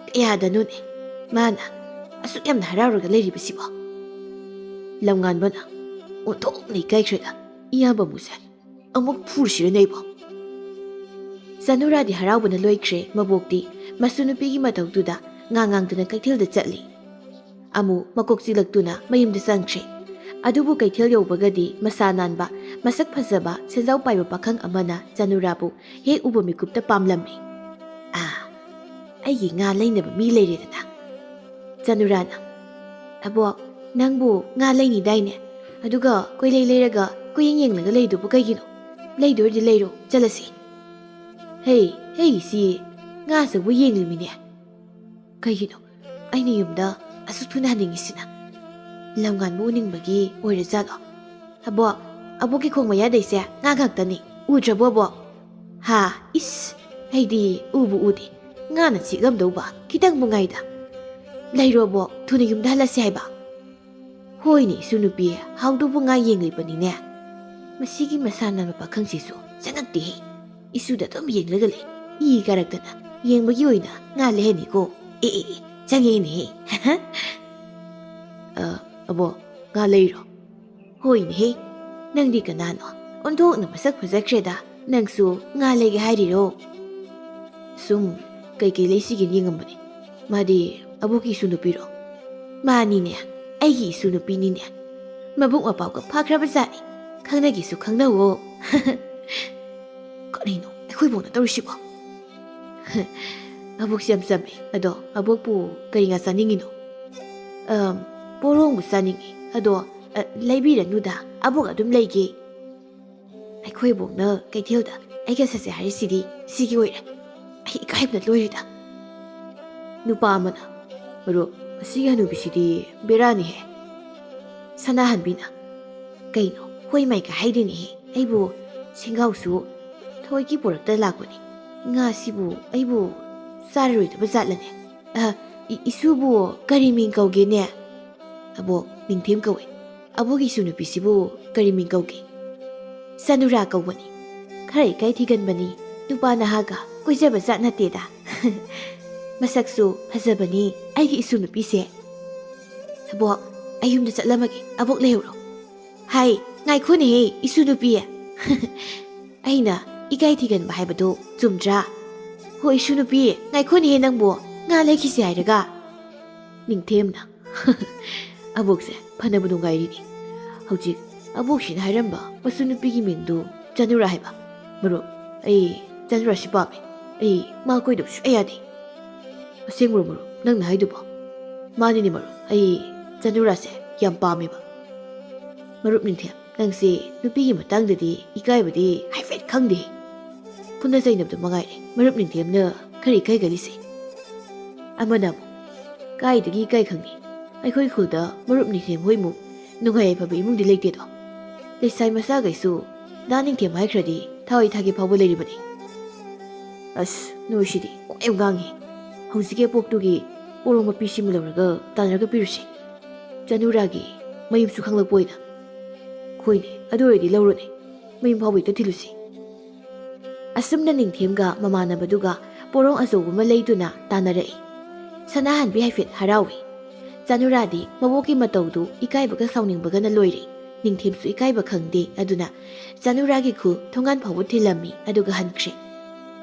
ꯀꯌꯥꯗꯅꯣꯅꯦ ꯃꯥꯅ ꯑꯁꯨꯛ ꯌꯥꯝꯅ ꯍꯔꯥꯎꯔꯒ ꯂꯩꯔꯤꯕꯁꯤꯕꯣ ꯂꯝꯉꯥꯟꯕꯅ ꯑꯣꯟꯊꯣꯛꯅ ꯏꯀꯥꯏꯈ꯭ꯔꯦꯗ ꯏꯌꯥꯝꯕ ꯃꯨꯁꯦ ꯑꯃꯨꯛ ꯐꯨꯔꯁꯤꯔꯅꯦ ꯑꯩꯕꯣ ꯆꯅꯨꯔꯥꯗꯤ ꯍꯔꯥꯎꯕꯅ ꯂꯣꯏꯈ꯭ꯔꯦ ꯃꯕꯣꯛꯇꯤ ꯃꯁꯨ ꯅꯨꯄꯤꯒꯤ ꯃꯇꯧꯗꯨꯗ ꯉꯥꯡꯗꯨꯅ ꯀꯩꯊꯦꯜꯗ ꯆꯠꯂꯤ ꯑꯃꯨ ꯃꯀꯣꯛ ꯆꯤꯛꯂꯛꯇꯨꯅ ꯃꯌꯨꯝꯗ ꯆꯪꯈ꯭ꯔꯦ ꯑꯗꯨꯕꯨ ꯀꯩꯊꯦꯜ ꯌꯧꯕꯒꯗꯤ ꯃꯁꯥ ꯅꯥꯟꯕ ꯃꯁꯛ ꯐꯖꯕ ꯁꯦꯟꯖꯥꯎ ꯄꯥꯏꯕ ꯄꯥꯈꯪ ꯑꯃꯅ ꯆꯅꯨꯔꯥꯕꯨ ꯍꯦꯛ ꯎꯕ ꯃꯤꯀꯨꯞꯇ ꯄꯥꯝꯂꯝꯃꯤ ꯑꯩꯒꯤ ꯉꯥ ꯂꯩꯅꯕ ꯃꯤ ꯂꯩꯔꯦꯗꯅ ꯆꯅꯨꯔꯥꯅ ꯑꯕꯣꯛ ꯅꯪꯕꯨ ꯉꯥ ꯂꯩꯅꯤꯗꯥꯏꯅꯦ ꯑꯗꯨꯒ ꯀꯣꯏꯂꯩ ꯂꯩꯔꯒ ꯀꯣꯌꯦꯡ ꯌꯦꯡꯂꯒ ꯂꯩꯗꯨꯕꯨ ꯀꯩꯒꯤꯅꯣ ꯂꯩꯗꯣꯏꯔꯗꯤ ꯂꯩꯔꯣ ꯆꯠꯂꯁꯤ ꯍꯩꯒꯤꯁꯤ ꯉꯥ ꯑꯆꯧꯕ ꯌꯦꯡꯂꯤꯃꯤꯅꯦ ꯀꯩꯒꯤꯅꯣ ꯑꯩꯅ ꯌꯨꯝꯗ ꯑꯁꯨꯛ ꯊꯨꯅ ꯍꯟꯅꯤꯡꯉꯤꯁꯤꯅ ꯂꯝꯉꯥꯟꯕ ꯎꯅꯤꯡꯕꯒꯤ ꯑꯣꯏꯔꯖꯥꯠꯂꯣ ꯑꯕꯣꯛꯀꯤ ꯈꯣꯡ ꯃꯌꯥꯗꯩꯁꯦ ꯉꯥ ꯉꯥꯛꯇꯅꯤ ꯎꯗ꯭ꯔꯕꯣ ꯑꯕꯣꯛ ꯏꯁ ꯑꯩꯗꯤ ꯎꯕꯨ ꯎꯗꯦ ꯉꯥꯅ ꯆꯤꯛꯂꯝꯗꯧꯕ ꯈꯤꯇꯪ ꯉꯥꯏꯗ ꯂꯩꯔꯣ ꯑꯕꯣꯛ ꯊꯨꯅ ꯌꯨꯝꯗ ꯍꯜꯂꯁꯤ ꯍꯥꯏꯕ ꯍꯣꯏꯅꯦ ꯏꯁꯨ ꯅꯨꯄꯤ ꯍꯥꯎꯗꯧꯕ ꯉꯥ ꯌꯦꯡꯂꯤꯕꯅꯤꯅꯦ ꯃꯁꯤꯒꯤ ꯃꯁꯥ ꯅꯥꯟꯕ ꯄꯥꯈꯪꯁꯤꯁꯨ ꯆꯪꯉꯛꯇꯦꯍꯦ ꯏꯁꯨꯗ ꯑꯗꯨꯝ ꯌꯦꯡꯂꯒ ꯂꯩ ꯏ ꯀꯥꯔꯛꯇꯅ ꯌꯦꯡꯕꯒꯤ ꯑꯣꯏꯅ ꯉꯥ ꯂꯩꯍꯟꯅꯤꯀꯣ ꯆꯪꯉꯦꯅꯦꯍꯦ ꯑꯕꯣꯛ ꯉꯥ ꯂꯩꯔꯣ ꯍꯣꯏꯅꯦꯍꯦ ꯅꯪꯗꯤ ꯀꯅꯥꯅꯣ ꯑꯣꯟꯊꯣꯛꯅ ꯃꯁꯛ ꯐꯖꯈ꯭ꯔꯦꯗ ꯅꯪꯁꯨ ꯉꯥ ꯂꯩꯒꯦ ꯍꯥꯏꯔꯤꯔꯣ ꯁꯨꯝ ꯀꯩꯀꯩ ꯂꯩꯁꯤꯒꯦꯅ ꯌꯦꯡꯉꯝꯕꯅꯤ ꯃꯥꯗꯤ ꯑꯕꯣꯛꯀꯤ ꯏꯁꯨ ꯅꯨꯄꯤꯔꯣ ꯃꯥꯅꯤꯅꯦ ꯑꯩꯒꯤ ꯏꯁꯨ ꯅꯨꯄꯤꯅꯤꯅꯦ ꯃꯕꯨꯛ ꯃꯄꯥꯎꯒ ꯐꯈ꯭ꯔꯕꯖꯥꯠꯅꯤ ꯈꯪꯅꯒꯦꯁꯨ ꯈꯪꯅꯧꯋꯣ ꯀꯔꯤꯅꯣ ꯑꯩꯈꯣꯏꯕꯣꯛꯅ ꯇꯧꯔꯤꯁꯤꯕꯣ ꯑꯕꯣꯛꯁꯤ ꯌꯥꯝ ꯆꯝꯃꯦ ꯑꯗꯣ ꯑꯕꯣꯛꯄꯨ ꯀꯔꯤ ꯉꯥ ꯆꯥꯅꯤꯡꯉꯤꯅꯣ ꯄꯣꯔꯣꯡꯕꯨ ꯆꯥꯅꯤꯡꯉꯤ ꯑꯗꯣ ꯂꯩꯕꯤꯔꯅꯨꯗ ꯑꯕꯣꯛ ꯑꯗꯨꯝ ꯂꯩꯒꯦ ꯑꯩꯈꯣꯏ ꯕꯣꯛꯅ ꯀꯩꯊꯦꯜꯗ ꯑꯩꯒ ꯆꯠꯁꯦ ꯍꯥꯏꯔꯤꯁꯤꯗꯤ ꯁꯤꯒꯤ ꯑꯣꯏꯔꯦ ꯑꯩ ꯏꯀꯥꯏꯕꯅ ꯂꯣꯏꯔꯦꯗ ꯅꯨꯄꯥ ꯑꯃꯅ ꯃꯔꯨꯞ ꯃꯁꯤꯒꯤ ꯍꯅꯨꯕꯤꯁꯤꯗꯤ ꯕꯦꯔꯥꯅꯤꯍꯦ ꯁꯅꯥꯍꯟꯕꯤꯅ ꯀꯩꯅꯣ ꯍꯣꯏ ꯃꯥꯏꯀ ꯍꯥꯏꯗꯣꯏꯅꯦꯍꯦ ꯑꯩꯕꯨ ꯁꯦꯡꯒꯥꯎꯁꯨ ꯊꯣꯏꯒꯤ ꯄꯣꯔꯛꯇ ꯂꯥꯛꯄꯅꯤ ꯉꯥꯁꯤꯕꯨ ꯑꯩꯕꯨ ꯆꯥꯔꯔꯣꯏꯗꯕ ꯖꯥꯠꯂꯅꯦ ꯏꯁꯨꯕꯨ ꯀꯔꯤ ꯃꯤꯡ ꯀꯧꯒꯦꯅꯦ ꯑꯕꯣꯛ ꯅꯤꯡꯊꯦꯝ ꯀꯧꯏ ꯑꯕꯣꯛꯒꯤ ꯏꯁꯨ ꯅꯨꯄꯤꯁꯤꯕꯨ ꯀꯔꯤ ꯃꯤꯡ ꯀꯧꯒꯦ ꯆꯅꯨꯔꯥ ꯀꯧꯕꯅꯤ ꯈꯔ ꯏꯀꯥꯏ ꯊꯤꯒꯟꯕꯅꯤ ꯅꯨꯄꯥ ꯅꯍꯥꯒ ꯀꯣꯏꯖꯕ ꯖꯥꯠ ꯅꯠꯇꯦꯗ ꯃꯁꯛꯁꯨ ꯐꯖꯕꯅꯤ ꯑꯩꯒꯤ ꯏꯁꯨ ꯅꯨꯄꯤꯁꯦ ꯑꯕꯣꯛ ꯑꯩ ꯌꯨꯝꯗ ꯆꯠꯂꯝꯃꯒꯦ ꯑꯕꯣꯛ ꯂꯩꯍꯧꯔꯣ ꯉꯥꯏꯈꯣꯅꯦꯍꯦ ꯏꯁꯨ ꯅꯨꯄꯤ ꯑꯩꯅ ꯏꯀꯥꯏ ꯊꯤꯒꯟꯕ ꯍꯥꯏꯕꯗꯣ ꯆꯨꯝꯗ꯭ꯔꯥ ꯍꯣꯏ ꯏꯁꯨ ꯅꯨꯄꯤ ꯉꯥꯏꯈꯣꯅꯦꯍꯦ ꯅꯪꯕꯨ ꯉꯥ ꯂꯩꯈꯤꯁꯤ ꯍꯥꯏꯔꯒ ꯅꯤꯡꯊꯦꯝꯅ ꯑꯕꯣꯛꯁꯦ ꯐꯅꯕ ꯅꯨꯡꯉꯥꯏꯔꯤꯅꯤ ꯍꯧꯖꯤꯛ ꯑꯕꯣꯛꯁꯤꯅ ꯍꯥꯏꯔꯝꯕ ꯃꯁꯨ ꯅꯨꯄꯤꯒꯤ ꯃꯤꯡꯗꯨ ꯆꯅꯨꯔꯥ ꯍꯥꯏꯕ ꯃꯔꯨꯞ ꯑꯩ ꯆꯅꯨꯔꯥꯁꯤ ꯄꯥꯝꯃꯤ ꯑꯩ ꯃꯥ ꯀꯣꯏꯗꯕ ꯁꯨꯡꯌꯥ ꯌꯥꯗꯦ ꯑꯁꯦꯡꯕ꯭ꯔꯣ ꯃꯔꯨꯞ ꯅꯪꯅ ꯍꯥꯏꯗꯨꯕꯣ ꯃꯥꯅꯤꯅꯦ ꯃꯔꯨꯞ ꯑꯩ ꯆꯅꯨꯔꯥꯁꯦ ꯌꯥꯝ ꯄꯥꯝꯃꯦꯕ ꯃꯔꯨꯞ ꯅꯤꯡꯊꯦꯝ ꯅꯪꯁꯦ ꯅꯨꯄꯤꯒꯤ ꯃꯇꯥꯡꯗꯗꯤ ꯏꯀꯥꯏꯕꯗꯤ ꯍꯥꯏꯐꯦꯠ ꯈꯪꯗꯦ ꯐꯨꯅ ꯆꯩꯅꯕꯗꯣ ꯃꯉꯥꯏꯔꯦ ꯃꯔꯨꯞ ꯅꯤꯡꯊꯦꯝꯅ ꯈꯔ ꯏꯀꯥꯏꯒꯜꯂꯤꯁꯦ ꯑꯃꯅ ꯑꯃꯨꯛ ꯀꯥꯏꯗꯒꯤ ꯏꯀꯥꯏ ꯈꯪꯅꯤ ꯑꯩꯈꯣꯏ ꯈꯨꯜꯗ ꯃꯔꯨꯞ ꯅꯤꯡꯊꯦꯝ ꯍꯣꯏꯃꯨꯛ ꯅꯨꯡꯉꯥꯏ ꯌꯥꯏꯐꯕ ꯏꯃꯨꯡꯗꯤ ꯂꯩꯇꯦꯗꯣ ꯂꯩꯁꯥꯏ ꯃꯆꯥꯈꯩꯁꯨ ꯗꯥ ꯅꯤꯡꯊꯦꯝ ꯍꯥꯏꯈ꯭ꯔꯗꯤ ꯊꯋꯥꯏ ꯊꯥꯒꯦ ꯐꯥꯎꯕ ꯂꯩꯔꯤꯕꯅꯤ ꯑꯁ ꯅꯣꯏꯁꯤꯗꯤ ꯀꯣꯛ ꯌꯥꯝ ꯉꯥꯡꯉꯤ ꯍꯧꯖꯤꯛꯀꯤ ꯑꯄꯣꯛꯇꯨꯒꯤ ꯄꯣꯔꯣꯡ ꯃꯄꯤꯁꯤꯃ ꯂꯧꯔꯒ ꯇꯥꯟꯅꯔꯒ ꯄꯤꯔꯨꯁꯤ ꯆꯅꯨꯔꯥꯒꯤ ꯃꯌꯨꯝꯁꯨ ꯈꯪꯂꯛꯄ ꯑꯣꯏꯅ ꯍꯣꯏꯅꯦ ꯑꯗꯨ ꯑꯣꯏꯔꯗꯤ ꯂꯧꯔꯨꯅꯦ ꯃꯌꯨꯝ ꯐꯥꯎꯕ ꯍꯦꯛꯇ ꯊꯤꯜꯂꯨꯁꯤ ꯑꯁꯨꯝꯅ ꯅꯤꯡꯊꯦꯝꯒ ꯃꯃꯥꯟꯅꯕꯗꯨꯒ ꯄꯣꯔꯣꯡ ꯑꯆꯧꯕ ꯑꯃ ꯂꯩꯗꯨꯅ ꯇꯥꯟꯅꯔꯛꯏ ꯁꯅꯥꯍꯟꯕꯤ ꯍꯥꯏꯐꯦꯠ ꯍꯔꯥꯎꯏ ꯆꯅꯨꯔꯥꯗꯤ ꯃꯕꯣꯛꯀꯤ ꯃꯇꯧꯗꯨ ꯏꯀꯥꯏꯕꯒ ꯁꯥꯎꯅꯤꯡꯕꯒꯅ ꯂꯣꯏꯔꯦ ꯅꯤꯡꯊꯦꯝꯁꯨ ꯏꯀꯥꯏꯕ ꯈꯪꯗꯦ ꯑꯗꯨꯅ ꯆꯅꯨꯔꯥꯒꯤ ꯈꯨꯜ ꯊꯣꯡꯒꯥꯟ ꯐꯥꯎꯕ ꯊꯤꯜꯂꯝꯃꯤ ꯑꯗꯨꯒ ꯍꯟꯈ꯭ꯔꯦ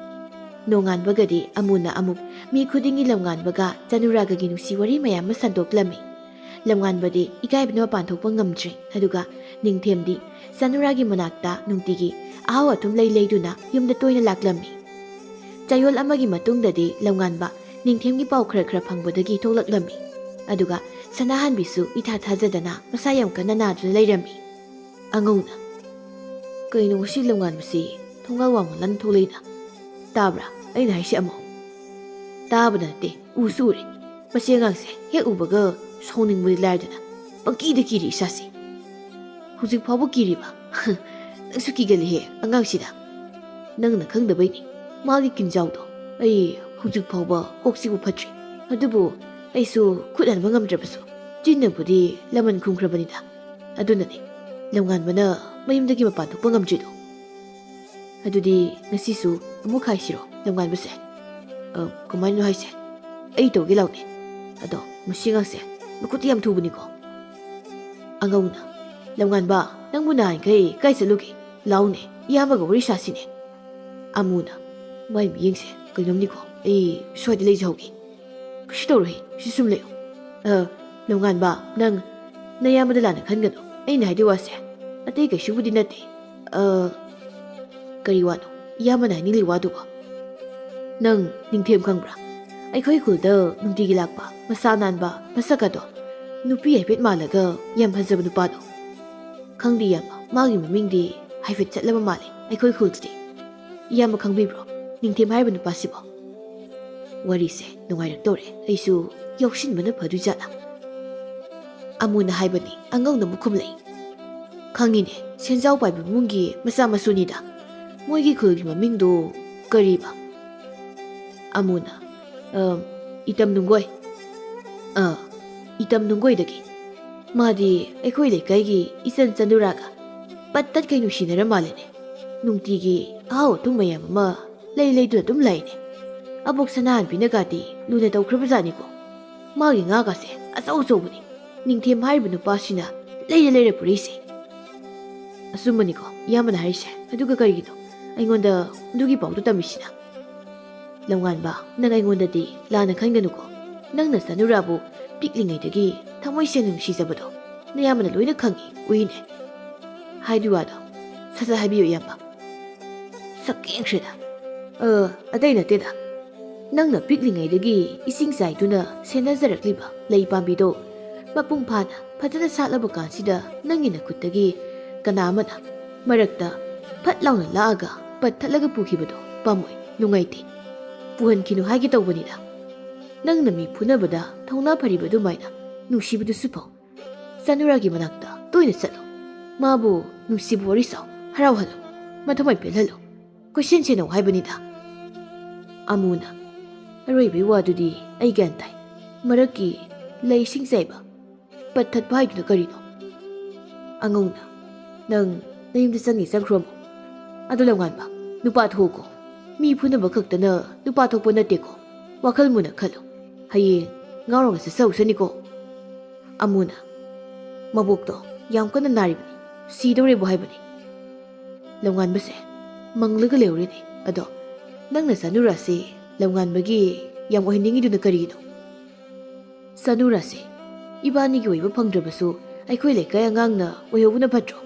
ꯅꯣꯡꯉꯥꯟꯕꯒꯗꯤ ꯑꯃꯨꯅ ꯑꯃꯨꯛ ꯃꯤ ꯈꯨꯗꯤꯡꯒꯤ ꯂꯝꯉꯥꯟꯕꯒ ꯆꯅꯨꯔꯥꯒꯒꯤ ꯅꯨꯡꯁꯤ ꯋꯥꯔꯤ ꯃꯌꯥꯝ ꯑꯃ ꯁꯟꯗꯣꯛꯂꯝꯃꯤ ꯂꯝꯉꯥꯟꯕꯗꯤ ꯏꯀꯥꯏꯕꯅ ꯃꯄꯥꯟ ꯊꯣꯛꯄ ꯉꯝꯗ꯭ꯔꯦ ꯑꯗꯨꯒ ꯅꯤꯡꯊꯦꯝꯗꯤ ꯆꯅꯨꯔꯥꯒꯤ ꯃꯅꯥꯛꯇ ꯅꯨꯡꯇꯤꯒꯤ ꯑꯍꯥꯎ ꯑꯊꯨꯝ ꯂꯩꯗꯨꯅ ꯌꯨꯝꯗ ꯇꯣꯏꯅ ꯂꯥꯛꯂꯝꯃꯤ ꯆꯌꯣꯜ ꯑꯃꯒꯤ ꯃꯇꯨꯡꯗꯗꯤ ꯂꯝꯉꯥꯟꯕ ꯅꯤꯡꯊꯦꯝꯒꯤ ꯄꯥꯎ ꯈꯔ ꯊꯣꯛꯂꯛꯂꯝꯃꯤ ꯑꯗꯨꯒ ꯁꯅꯥꯍꯟꯕꯤꯁꯨ ꯏꯊꯥ ꯊꯥꯖꯗꯅ ꯃꯁꯥ ꯌꯥꯝ ꯀꯟꯅ ꯅꯥꯗꯨꯅ ꯂꯩꯔꯝꯃꯤ ꯑꯉꯧꯅ ꯀꯩꯅꯣ ꯉꯁꯤ ꯂꯝꯉꯥꯟꯕꯁꯤ ꯊꯣꯡꯒꯥꯜ ꯋꯥꯡꯃ ꯂꯥꯟꯅ ꯊꯣꯛꯂꯛꯏꯅ ꯇꯥꯕ꯭ꯔꯥ ꯑꯩꯅ ꯍꯥꯏꯁꯤ ꯑꯃꯨꯛ ꯇꯥꯕꯗ ꯅꯠꯇꯦ ꯎꯁꯨ ꯎꯔꯦ ꯃꯁꯤ ꯑꯉꯥꯡꯁꯦ ꯍꯦꯛ ꯎꯕꯒ ꯁꯥꯎꯅꯤꯡꯕꯗꯤ ꯂꯥꯏꯔꯗꯅ ꯄꯪꯀꯤꯗ ꯀꯤꯔꯤ ꯏꯁꯥꯁꯤ ꯍꯧꯖꯤꯛ ꯐꯥꯎꯕ ꯀꯤꯔꯤꯕ ꯅꯪꯁꯨ ꯀꯤꯒꯜꯂꯤꯍꯦ ꯑꯉꯥꯡꯁꯤꯗ ꯅꯪꯅ ꯈꯪꯗꯕꯩꯅꯤ ꯃꯥꯒꯤ ꯀꯤꯟꯖꯥꯎꯗꯣ ꯑꯩ ꯍꯧꯖꯤꯛ ꯐꯥꯎꯕ ꯀꯣꯛꯁꯤꯕꯨ ꯐꯠꯇ꯭ꯔꯤ ꯑꯗꯨꯕꯨ ꯑꯩꯁꯨ ꯈꯨꯠ ꯍꯟꯕ ꯉꯝꯗ꯭ꯔꯕꯁꯨ ꯆꯤꯟꯅꯕꯨꯗꯤ ꯂꯃꯟ ꯈꯨꯝꯈ꯭ꯔꯕꯅꯤꯗ ꯑꯗꯨꯅꯅꯤ ꯂꯝꯉꯥꯟꯕꯅ ꯃꯌꯨꯝꯗꯒꯤ ꯃꯄꯥꯟ ꯊꯣꯛꯄ ꯉꯝꯗ꯭ꯔꯤꯗꯣ ꯑꯗꯨꯗꯤ ꯉꯁꯤꯁꯨ ꯑꯃꯨꯛ ꯍꯥꯏꯁꯤꯔꯣ ꯂꯝꯉꯥꯟꯕꯁꯦ ꯀꯃꯥꯏꯅꯣ ꯍꯥꯏꯁꯦ ꯑꯩ ꯇꯧꯒꯦ ꯂꯥꯎꯅꯦ ꯑꯗꯣ ꯃꯁꯤ ꯑꯉꯥꯡꯁꯦ ꯃꯈꯨꯠꯇꯤ ꯌꯥꯝ ꯊꯨꯕꯅꯤꯀꯣ ꯑꯉꯧꯅ ꯂꯝꯉꯥꯟꯕ ꯅꯪꯕꯨ ꯅꯍꯥꯟꯈꯩ ꯀꯥꯏ ꯆꯠꯂꯨꯒꯦ ꯂꯥꯎꯅꯦ ꯏꯌꯥꯝꯕꯒ ꯋꯥꯔꯤ ꯁꯥꯁꯤꯅꯦ ꯑꯃꯨꯅ ꯃꯥꯏ ꯃꯤꯠꯌꯦꯡꯁꯦ ꯀꯩꯅꯣꯝꯅꯤꯀꯣ ꯑꯩ ꯁ꯭ꯋꯥꯏꯗ ꯂꯩꯖꯍꯧꯒꯦ ꯀꯩꯁꯨ ꯇꯧꯔꯣꯏ ꯁꯤ ꯁꯨꯝ ꯂꯩꯌꯨ ꯂꯝꯉꯥꯟꯕ ꯅꯪ ꯅꯌꯥꯝꯕꯗ ꯂꯥꯟꯅ ꯈꯟꯒꯅꯨ ꯑꯩꯅ ꯍꯥꯏꯗꯣꯏ ꯋꯥꯁꯦ ꯑꯇꯩ ꯀꯩꯁꯨꯕꯨꯗꯤ ꯅꯠꯇꯦ ꯀꯔꯤ ꯋꯥꯅꯣ ꯏꯌꯥꯝꯕꯅ ꯍꯥꯏꯅꯤꯡꯂꯤ ꯋꯥꯗꯨꯕꯣ ꯅꯪ ꯅꯤꯡꯊꯦꯝ ꯈꯪꯕ꯭ꯔꯥ ꯑꯩꯈꯣꯏ ꯈꯨꯜꯗ ꯅꯨꯡꯇꯤꯒꯤ ꯂꯥꯛꯄ ꯃꯁꯥ ꯅꯥꯟꯕ ꯃꯁꯛꯀꯗꯣ ꯅꯨꯄꯤ ꯍꯥꯏꯐꯦꯠ ꯃꯥꯜꯂꯒ ꯌꯥꯝ ꯐꯖꯕ ꯅꯨꯄꯥꯗꯣ ꯈꯪꯗꯦ ꯏꯌꯥꯝꯕ ꯃꯥꯒꯤ ꯃꯃꯤꯡꯗꯤ ꯍꯥꯏꯐꯦꯠ ꯆꯠꯂꯕ ꯃꯥꯜꯂꯦ ꯑꯩꯈꯣꯏ ꯈꯨꯜꯗꯗꯤ ꯏꯌꯥꯝꯕ ꯈꯪꯕꯤꯕ꯭ꯔꯣ ꯅꯤꯡꯊꯦꯝ ꯍꯥꯏꯔꯤꯕ ꯅꯨꯄꯥꯁꯤꯕꯣ ꯋꯥꯔꯤꯁꯦ ꯅꯨꯡꯉꯥꯏꯔꯛꯇꯧꯔꯦ ꯑꯩꯁꯨ ꯌꯥꯎꯁꯤꯟꯕꯅ ꯐꯗꯣꯏ ꯖꯥꯠꯂꯥ ꯑꯃꯨꯅ ꯍꯥꯏꯕꯅꯤ ꯑꯉꯧꯅ ꯑꯃꯨꯛ ꯈꯨꯝꯂꯛꯏ ꯈꯪꯉꯤꯅꯦ ꯁꯦꯟꯖꯥꯎ ꯄꯥꯏꯕ ꯏꯃꯨꯡꯒꯤ ꯃꯆꯥ ꯃꯁꯨꯅꯤꯗ ꯃꯣꯏꯒꯤ ꯈꯨꯜꯒꯤ ꯃꯃꯤꯡꯗꯣ ꯀꯔꯤꯕ ꯑꯃꯨꯅ ꯏꯇꯝ ꯅꯨꯡꯒꯣꯏ ꯏꯇꯝ ꯅꯨꯡꯒꯣꯏꯗꯒꯤ ꯃꯥꯗꯤ ꯑꯩꯈꯣꯏ ꯂꯩꯀꯥꯏꯒꯤ ꯏꯆꯟ ꯆꯅꯨꯔꯥꯒ ꯄꯠ ꯇꯠꯀꯩ ꯅꯨꯡꯁꯤꯅꯔ ꯃꯥꯜꯂꯦꯅꯦ ꯅꯨꯡꯇꯤꯒꯤ ꯑꯍꯥꯎ ꯑꯊꯨꯝ ꯃꯌꯥꯝ ꯑꯃ ꯂꯩꯗꯨꯅ ꯑꯗꯨꯝ ꯂꯥꯛꯏꯅꯦ ꯑꯕꯣꯛ ꯁꯅꯥꯍꯟꯕꯤꯅꯒꯗꯤ ꯂꯨꯅ ꯇꯧꯈ꯭ꯔꯕꯖꯥꯠꯅꯤꯀꯣ ꯃꯥꯒꯤ ꯉꯥꯒꯁꯦ ꯑꯆꯧ ꯑꯆꯧꯕꯅꯤ ꯅꯤꯡꯊꯦꯝ ꯍꯥꯏꯔꯤꯕ ꯅꯨꯄꯥꯁꯤꯅ ꯂꯩꯔ ꯄꯨꯔꯛꯏꯁꯦ ꯑꯆꯨꯝꯕꯅꯤꯀꯣ ꯏꯌꯥꯝꯕꯅ ꯍꯥꯏꯔꯤꯁꯦ ꯑꯗꯨꯒ ꯀꯔꯤꯒꯤꯅꯣ ꯑꯩꯉꯣꯟꯗ ꯑꯗꯨꯒꯤ ꯄꯥꯎꯗꯨ ꯇꯝꯃꯤꯁꯤꯅ ꯂꯝꯉꯥꯟꯕ ꯅꯪ ꯑꯩꯉꯣꯟꯗꯗꯤ ꯂꯥꯟꯅ ꯈꯟꯒꯅꯨꯀꯣ ꯅꯪꯅ ꯆꯅꯨꯔꯥꯕꯨ ꯄꯤꯛꯂꯤꯉꯩꯗꯒꯤ ꯊꯃꯣꯏ ꯁꯦꯡꯅ ꯅꯨꯡꯁꯤꯖꯕꯗꯣ ꯅꯌꯥꯝꯕꯅ ꯂꯣꯏꯅ ꯈꯪꯉꯤ ꯎꯏꯅꯦ ꯍꯥꯏꯗꯨ ꯋꯥꯗꯣ ꯁꯠ ꯍꯥꯏꯕꯤꯌꯨ ꯏꯌꯥꯝꯕ ꯁꯛꯀꯦꯡꯈ꯭ꯔꯦꯗ ꯑꯇꯩ ꯅꯠꯇꯦꯗ ꯅꯪꯅ ꯄꯤꯛꯂꯤꯉꯩꯗꯒꯤ ꯏꯁꯤꯡ ꯆꯥꯏꯗꯨꯅ ꯁꯦꯟꯅꯖꯔꯛꯂꯤꯕ ꯂꯩ ꯄꯥꯝꯕꯤꯗꯣ ꯃꯄꯨꯡ ꯐꯥꯅ ꯐꯖꯅ ꯁꯥꯠꯂꯕ ꯀꯥꯟꯁꯤꯗ ꯅꯪꯒꯤ ꯅꯈꯨꯠꯇꯒꯤ ꯀꯅꯥ ꯑꯃꯅ ꯃꯔꯛꯇ ꯐꯠ ꯂꯥꯎꯅ ꯂꯥꯛꯑꯒ ꯄꯠꯊꯠꯂꯒ ꯄꯨꯈꯤꯕꯗꯣ ꯄꯥꯝꯃꯣꯏ ꯅꯨꯡꯉꯥꯏꯇꯦ ꯄꯨꯍꯟꯈꯤꯅꯨ ꯍꯥꯏꯒꯦ ꯇꯧꯕꯅꯤꯗ ꯅꯪꯅ ꯃꯤ ꯐꯨꯅꯕꯗ ꯊꯧꯅꯥ ꯐꯔꯤꯕ ꯑꯗꯨꯃꯥꯏꯅ ꯅꯨꯡꯁꯤꯕꯗꯨꯁꯨ ꯐꯧ ꯆꯅꯨꯔꯥꯒꯤ ꯃꯅꯥꯛꯇ ꯇꯣꯏꯅ ꯆꯠꯂꯨ ꯃꯥꯕꯨ ꯅꯨꯡꯁꯤꯕ ꯋꯥꯔꯤ ꯁꯥꯎ ꯍꯔꯥꯎꯍꯜꯂꯨ ꯃꯊꯃꯣꯏ ꯄꯦꯜꯍꯜꯂꯨ ꯀꯣꯏꯁꯦꯟ ꯁꯦꯟꯅꯧ ꯍꯥꯏꯕꯅꯤꯗ ꯑꯃꯨꯅ ꯑꯔꯣꯏꯕꯩ ꯋꯥꯗꯨꯗꯤ ꯑꯩ ꯒ꯭ꯌꯥꯟ ꯇꯥꯏ ꯃꯔꯛꯀꯤ ꯂꯩ ꯏꯁꯤꯡ ꯆꯥꯏꯕ ꯄꯠꯊꯠꯄ ꯍꯥꯏꯗꯨꯅ ꯀꯔꯤꯅꯣ ꯑꯉꯧꯅ ꯅꯪ ꯅꯌꯨꯝꯗ ꯆꯪꯈ꯭ꯔꯣ ꯑꯃꯨꯛ ꯑꯗꯨ ꯂꯝꯉꯥꯟꯕ ꯅꯨꯄꯥ ꯊꯣꯛꯎꯀꯣ ꯃꯤ ꯐꯨꯅꯕ ꯈꯛꯇꯅ ꯅꯨꯄꯥ ꯊꯣꯛꯄ ꯅꯠꯇꯦꯀꯣ ꯋꯥꯈꯜ ꯃꯨꯟꯅ ꯈꯜꯂꯨ ꯍꯌꯦꯡ ꯉꯥꯎꯔꯒ ꯆꯠꯆꯧꯁꯅꯤꯀꯣ ꯑꯃꯨꯅ ꯃꯕꯣꯛꯇꯣ ꯌꯥꯝ ꯀꯟꯅ ꯅꯥꯔꯤꯕꯅꯤ ꯁꯤꯗꯧꯔꯦꯕꯨ ꯍꯥꯏꯕꯅꯤ ꯂꯝꯉꯥꯟꯕꯁꯦ ꯃꯪꯂꯒ ꯂꯩꯍꯧꯔꯦꯅꯦ ꯑꯗꯣ ꯅꯪꯅ ꯆꯅꯨꯔꯥꯁꯦ ꯂꯝꯉꯥꯟꯕꯒꯤ ꯌꯥꯝ ꯑꯣꯏꯍꯟꯅꯤꯡꯉꯤꯗꯨꯅ ꯀꯔꯤꯒꯤꯅꯣ ꯆꯅꯨꯔꯥꯁꯦ ꯏꯕꯥꯅꯤꯒꯤ ꯑꯣꯏꯕ ꯐꯪꯗ꯭ꯔꯕꯁꯨ ꯑꯩꯈꯣꯏ ꯂꯩꯀꯥꯏ ꯑꯉꯥꯡꯅ ꯑꯣꯏꯍꯧꯕꯅ ꯐꯠꯇ꯭ꯔꯣ?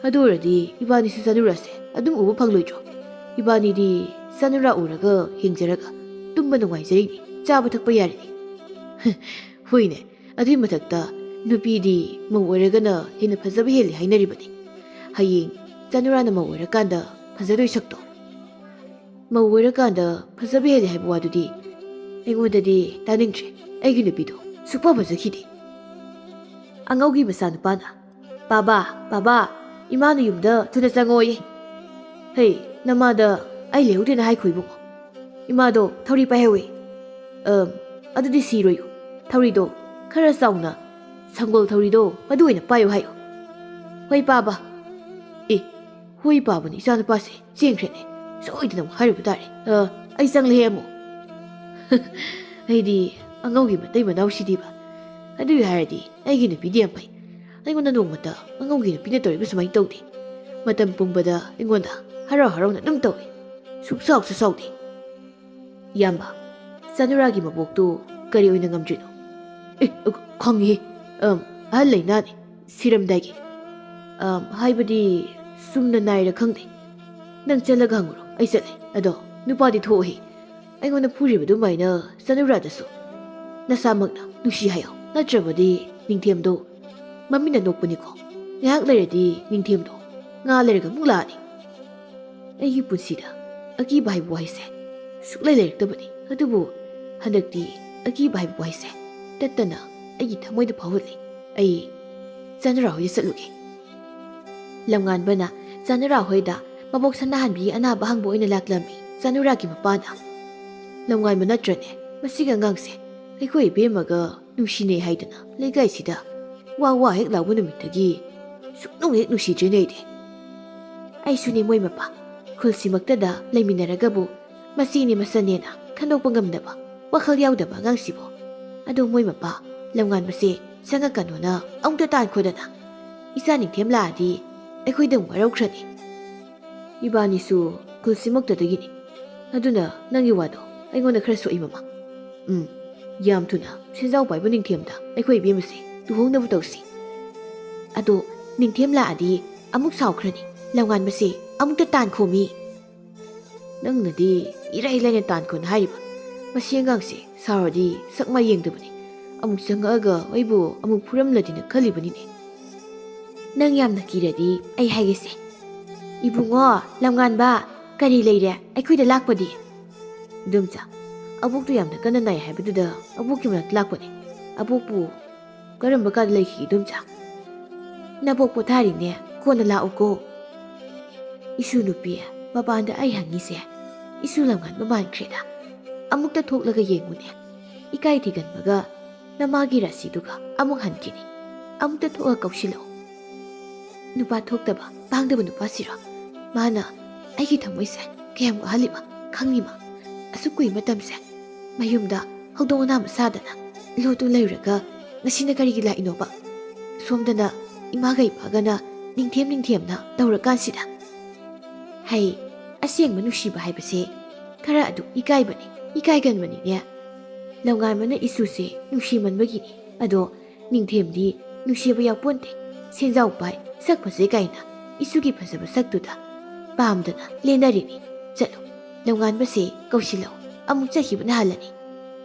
ꯑꯗꯨ ꯑꯣꯏꯔꯗꯤ ꯏꯕꯥꯅꯤꯁꯨ ꯆꯅꯨꯔꯥꯁꯦ ꯑꯗꯨꯝ ꯎꯕ ꯐꯪꯂꯣꯏꯗ꯭ꯔꯣ? ꯏꯕꯥꯅꯤꯗꯤ ꯆꯅꯨꯔꯥ ꯎꯔꯒ ꯍꯤꯡꯖꯔꯒ ꯇꯨꯝꯕ ꯅꯨꯡꯉꯥꯏꯖꯔꯤꯅꯤ, ꯆꯥꯕ ꯊꯛꯄ ꯌꯥꯔꯤꯅꯤ. ꯍꯣꯏꯅꯦ, ꯑꯗꯨꯏ ꯃꯊꯛꯇ ꯅꯨꯄꯤꯗꯤ ꯃꯧ ꯑꯣꯏꯔꯒꯅ ꯍꯦꯟꯅ ꯐꯖꯕ ꯍꯦꯜꯂꯤ ꯍꯥꯏꯅꯔꯤꯕꯅꯤ. ꯍꯌꯦꯡ ꯆꯅꯨꯔꯥꯅ ꯃꯧ ꯑꯣꯏꯔꯀꯥꯟꯗ ꯐꯖꯗꯣꯏ ꯁꯛꯇꯣ. ꯃꯧ ꯑꯣꯏꯔꯀꯥꯟꯗ ꯐꯖꯕ ꯍꯦꯜꯂꯤ ꯍꯥꯏꯕ ꯋꯥꯗꯨꯗꯤ ꯑꯩꯉꯣꯟꯗꯗꯤ ꯇꯥꯅꯤꯡꯗ꯭ꯔꯦ. ꯑꯩꯒꯤ ꯅꯨꯄꯤꯗꯣ ꯁꯨꯛꯐ ꯐꯖꯈꯤꯗꯦ. ꯑꯉꯧꯒꯤ ꯃꯆꯥꯅꯨꯄꯥꯅ, ꯕꯥꯕꯥ, ꯕꯥꯕꯥ, ꯏꯃꯥꯅ ꯌꯨꯝꯗ ꯊꯨꯅ ꯆꯪꯉꯣꯌꯦ. ꯍꯩ, ꯅꯃꯥꯗ ꯑꯩ ꯂꯩꯍꯧꯗꯦꯅ ꯍꯥꯏꯈꯣ ꯏꯕꯨꯡꯉꯣ. ꯏꯃꯥꯗꯣ ꯊꯧꯔꯤ ꯄꯥꯏꯍꯧꯋꯤ. ꯑꯗꯨꯗꯤ ꯁꯤꯔꯣꯏꯌꯨ. ꯊꯧꯔꯤꯗꯣ ꯈꯔ ꯆꯥꯎꯅ, ꯁꯪꯒꯣꯜ ꯊꯧꯔꯤꯗꯣ ꯃꯗꯨ ꯑꯣꯏꯅ ꯄꯥꯏꯌꯨ ꯍꯥꯏꯌꯨ. ꯍꯣꯏ ꯄꯥꯕ. ꯑꯦ, ꯍꯣꯏ ꯄꯥꯕꯅꯤ ꯏꯆꯥꯅꯨꯄꯥꯁꯦ ꯆꯦꯟꯈ꯭ꯔꯦꯅꯦ. ꯁꯣꯏꯗꯅ ꯑꯃꯨꯛ ꯍꯥꯏꯔꯨꯕ ꯇꯥꯔꯦ. ꯑꯩ ꯆꯪꯂꯦꯍꯦ ꯑꯃꯨꯛ. ꯑꯩꯗꯤ ꯑꯉꯧꯒꯤ ꯃꯇꯩ ꯃꯅꯥꯎꯁꯤꯗꯤꯕ. ꯑꯗꯨꯒꯤ ꯍꯥꯏꯔꯗꯤ ꯑꯩꯒꯤ ꯅꯨꯄꯤꯗꯤ ꯌꯥꯝ ꯐꯩ. ꯑꯩꯉꯣꯟꯗ ꯅꯣꯡꯃꯇ ꯑꯉꯧꯒꯤ ꯅꯨꯄꯤꯅ ꯇꯧꯔꯤꯕ ꯁꯨꯃꯥꯏꯅ ꯇꯧꯗꯦ. ꯃꯇꯝ ꯄꯨꯡꯕꯗ ꯑꯩꯉꯣꯟꯗ ꯍꯔꯥꯎ ꯍꯔꯥꯎꯅ ꯑꯗꯨꯝ ꯇꯧꯏ. ꯁꯨꯛꯁꯥꯎꯁꯨ ꯁꯥꯎꯗꯦ. ꯏꯌꯥꯝꯕ, ꯆꯅꯨꯔꯥꯒꯤ ꯃꯕꯣꯛꯇꯨ ꯀꯔꯤ ꯑꯣꯏꯅ ꯉꯝꯗ꯭ꯔꯤꯅꯣ? ꯑꯦ, ꯈꯪꯉꯤꯍꯦ. ꯑꯍꯜ ꯂꯩꯅꯥꯅꯤ, ꯁꯤꯔꯝꯗꯥꯏꯒꯤ. ꯍꯥꯏꯕꯗꯤ ꯁꯨꯝꯅ ꯅꯥꯏꯔ ꯈꯪꯗꯦ. ꯅꯪ ꯆꯠꯂꯒ ꯍꯪꯉꯨꯔꯣ. ꯑꯩ ꯆꯠꯂꯦ. ꯑꯗꯣ ꯅꯨꯄꯥꯗꯤ ꯊꯣꯛꯑꯣꯍꯦ. ꯑꯩꯉꯣꯟꯗ ꯐꯨꯔꯤꯕꯗꯨꯃꯥꯏꯅ ꯆꯅꯨꯔꯥꯗꯁꯨ ꯅꯁꯥꯃꯛꯅ ꯅꯨꯡꯁꯤ ꯍꯥꯏꯌꯣ. ꯅꯠꯇ꯭ꯔꯕꯗꯤ ꯅꯤꯡꯊꯦꯝꯗꯣ ꯃꯃꯤꯠꯅ ꯅꯣꯛꯄꯅꯤꯀꯣ. ꯉꯥꯏꯍꯥꯛ ꯂꯩꯔꯗꯤ ꯅꯤꯡꯊꯦꯝꯗꯣ ꯉꯥ ꯂꯩꯔꯒ ꯑꯃꯨꯛ ꯂꯥꯛꯑꯅꯤ. ꯑꯩꯒꯤ ꯄꯨꯟꯁꯤꯗ ꯑꯀꯤꯕ ꯍꯥꯏꯕ ꯋꯥꯍꯩꯁꯦ ꯁꯨꯛꯂꯩ ꯂꯩꯔꯛꯇꯕꯅꯤ. ꯑꯗꯨꯕꯨ ꯍꯟꯗꯛꯇꯤ ꯑꯀꯤꯕ ꯍꯥꯏꯕ ꯋꯥꯍꯩꯁꯦ ꯇꯠꯇꯅ ꯑꯩꯒꯤ ꯊꯃꯣꯏꯗ ꯐꯥꯎꯍꯜꯂꯤ. ꯑꯩ ꯆꯅꯨꯔꯥ ꯍꯣꯏꯗ ꯆꯠꯂꯨꯒꯦ. ꯂꯝꯉꯥꯟꯕꯅ ꯆꯅꯨꯔꯥ ꯍꯣꯏꯗ ꯃꯕꯣꯛ ꯁꯅꯥꯍꯟꯕꯤꯒꯤ ꯑꯅꯥꯕ ꯍꯪꯕ ꯑꯣꯏꯅ ꯂꯥꯛꯂꯝꯃꯤ. ꯆꯅꯨꯔꯥꯒꯤ ꯃꯄꯥꯅ, ꯂꯝꯉꯥꯟꯕ ꯅꯠꯇ꯭ꯔꯅꯦ ꯃꯁꯤꯒꯤ ꯑꯉꯥꯡꯁꯦ? ꯑꯩꯈꯣꯏ ꯏꯕꯦꯝꯃꯒ ꯅꯨꯡꯁꯤꯅꯩ ꯍꯥꯏꯗꯅ ꯂꯩꯀꯥꯏꯁꯤꯗ ꯋꯥ ꯍꯦꯛ ꯂꯥꯎꯕ ꯅꯨꯃꯤꯠꯇꯒꯤ ꯁꯨꯛꯅꯨꯡ ꯍꯦꯛ ꯅꯨꯡꯁꯤꯗ꯭ꯔꯤꯅꯦ ꯑꯩꯗꯤ. ꯑꯩꯁꯨꯅꯦ ꯃꯣꯏ ꯃꯄꯥ. ꯈꯨꯜꯁꯤꯃꯛꯇꯗ ꯂꯩꯃꯤꯟꯅꯔꯒꯕꯨ ꯃꯆꯤꯅꯦ ꯃꯆꯟꯅꯦꯅ ꯈꯟꯗꯣꯛꯄ ꯉꯝꯗꯕ, ꯋꯥꯈꯜ ꯌꯥꯎꯗꯕ ꯑꯉꯥꯡꯁꯤꯕꯨ. ꯑꯗꯣ ꯃꯣꯏ ꯃꯄꯥ, ꯂꯝꯉꯥꯟꯕꯁꯦ ꯆꯪꯉꯛꯀꯅꯣꯅ ꯑꯃꯨꯛꯇ ꯇꯥꯟꯈꯣꯗꯅ. ꯏꯆꯥ ꯅꯤꯡꯊꯦꯝ ꯂꯥꯛꯑꯗꯤ ꯑꯩꯈꯣꯏꯗ ꯑꯃꯨꯛ ꯋꯥꯔꯧꯈ꯭ꯔꯅꯤ. ꯏꯕꯥꯅꯤꯁꯨ ꯈꯨꯜꯁꯤꯃꯛꯇꯗꯒꯤꯅꯤ. ꯑꯗꯨꯅ ꯅꯪꯒꯤ ꯋꯥꯗꯣ ꯑꯩꯉꯣꯟꯗ ꯈꯔ ꯁꯣꯛꯏ ꯃꯃꯥ. ꯌꯥꯝ ꯊꯨꯅ ꯁꯦꯟꯖꯥꯎ ꯄꯥꯏꯕ ꯅꯤꯡꯊꯦꯝꯗ ꯑꯩꯈꯣꯏ ꯏꯕꯦꯝꯃꯁꯦ ꯂꯨꯍꯣꯡꯅꯕ ꯇꯧꯁꯤ. ꯑꯗꯣ ꯅꯤꯡꯊꯦꯝ ꯂꯥꯛꯑꯗꯤ ꯑꯃꯨꯛ ꯁꯥꯎꯈ꯭ꯔꯅꯤ. ꯂꯝꯉꯥꯟꯕꯁꯦ ꯑꯃꯨꯛꯇ ꯇꯥꯟꯈꯣꯃꯤ. ꯅꯪꯅꯗꯤ ꯏꯔꯥꯏ ꯂꯥꯏꯅ ꯇꯥꯟꯈꯣꯅ ꯍꯥꯏꯔꯤꯕ. ꯃꯁꯤ ꯑꯉꯥꯡꯁꯦ ꯁꯥꯎꯔꯗꯤ ꯁꯛꯃꯥ ꯌꯦꯡꯗꯕꯅꯤ. ꯑꯃꯨꯛ ꯆꯪꯉꯛꯑꯒ ꯑꯩꯕꯨ ꯑꯃꯨꯛ ꯐꯨꯔꯝꯂꯗꯤꯅ ꯈꯜꯂꯤꯕꯅꯤꯅꯦ. ꯅꯪ ꯌꯥꯝꯅ ꯀꯤꯔꯗꯤ ꯑꯩ ꯍꯥꯏꯒꯦꯁꯦ. ꯏꯕꯨꯡꯉꯣ, ꯂꯝꯉꯥꯟꯕ, ꯀꯔꯤ ꯂꯩꯔꯦ ꯑꯩꯈꯣꯏꯗ ꯂꯥꯛꯄꯗꯤ? ꯏꯗꯣꯝꯆꯥ, ꯑꯕꯣꯛꯇꯨ ꯌꯥꯝꯅ ꯀꯟꯅ ꯅꯥꯏ ꯍꯥꯏꯕꯗꯨꯗ ꯑꯕꯣꯛꯀꯤ ꯃꯅꯥꯛꯇ ꯂꯥꯛꯄꯅꯦ. ꯑꯕꯣꯛꯄꯨ ꯀꯔꯝꯕ ꯀꯥꯟꯗ ꯂꯩꯈꯤꯒꯦ ꯏꯗꯣꯝꯆꯥ? ꯅꯕꯣꯛ ꯄꯣꯊꯥꯔꯤꯅꯦ, ꯀꯣꯟꯅ ꯂꯥꯛꯎꯀꯣ. ꯏꯁꯨ ꯅꯨꯄꯤ, ꯃꯄꯥꯟꯗ ꯑꯩ ꯍꯪꯉꯤꯁꯦ ꯏꯁꯨ ꯂꯝꯉꯥꯟꯕ ꯃꯥꯟꯈ꯭ꯔꯦꯗ. ꯑꯃꯨꯛꯇ ꯊꯣꯛꯂꯒ ꯌꯦꯡꯉꯨꯅꯦ. ꯏꯀꯥꯏ ꯊꯤꯒꯟꯕꯒ ꯅꯃꯥꯒꯤ ꯔꯥꯁꯤꯗꯨꯒ ꯑꯃꯨꯛ ꯍꯟꯈꯤꯅꯤ. ꯑꯃꯨꯛꯇ ꯊꯣꯛꯑ ꯀꯧꯁꯤꯜꯂꯛꯎ. ꯅꯨꯄꯥ ꯊꯣꯛꯇꯕ ꯄꯥꯡꯗꯕ ꯅꯨꯄꯥꯁꯤꯔꯣ? ꯃꯥꯅ ꯑꯩꯒꯤ ꯊꯃꯣꯏꯁꯦ ꯀꯌꯥꯝ ꯋꯥꯍꯜꯂꯤꯕ ꯈꯪꯉꯤꯃ? ꯑꯁꯨꯛ ꯀꯨꯏ ꯃꯇꯝꯁꯦ ꯃꯌꯨꯝꯗ ꯍꯧꯗꯣꯡ ꯑꯅꯥꯕ ꯁꯥꯗꯅ ꯂꯣꯠꯇꯨ ꯂꯩꯔꯨꯔꯒ ꯉꯁꯤꯅ ꯀꯔꯤꯒꯤ ꯂꯥꯛꯏꯅꯣꯕ? ꯁꯣꯝꯗꯅ ꯏꯃꯥꯒ ꯏꯄꯥꯒꯅ ꯅꯤꯡꯊꯦꯝꯅ ꯇꯧꯔꯀꯥꯟꯁꯤꯗ. ꯍꯩ, ꯑꯁꯦꯡꯕ ꯅꯨꯡꯁꯤꯕ ꯍꯥꯏꯕꯁꯦ ꯈꯔ ꯑꯗꯨꯝ ꯏꯀꯥꯏꯕꯅꯤ, ꯏꯀꯥꯏꯒꯟꯕꯅꯤꯅꯦ. ꯂꯝꯉꯥꯟꯕꯅ ꯏꯁꯨꯁꯦ ꯅꯨꯡꯁꯤꯃꯟꯕꯒꯤꯅꯤ. ꯑꯗꯣ ꯅꯤꯡꯊꯦꯝꯗꯤ ꯅꯨꯡꯁꯤꯕ ꯌꯥꯎꯄꯣꯟꯇꯦ. ꯁꯦꯟꯖꯥꯎ ꯄꯥꯏ, ꯁꯛ ꯐꯖꯩ ꯀꯥꯏꯅ ꯏꯁꯨꯒꯤ ꯐꯖꯕ ꯁꯛꯇꯨꯗ ꯄꯥꯝꯗꯅ ꯂꯦꯟꯅꯔꯤꯅꯤ. ꯆꯠꯂꯨ, ꯂꯝꯉꯥꯟꯕꯁꯦ ꯀꯧꯁꯤꯜꯂꯛꯎ. ꯑꯃꯨꯛ ꯆꯠꯈꯤꯕꯅ ꯍꯜꯂꯅꯤ.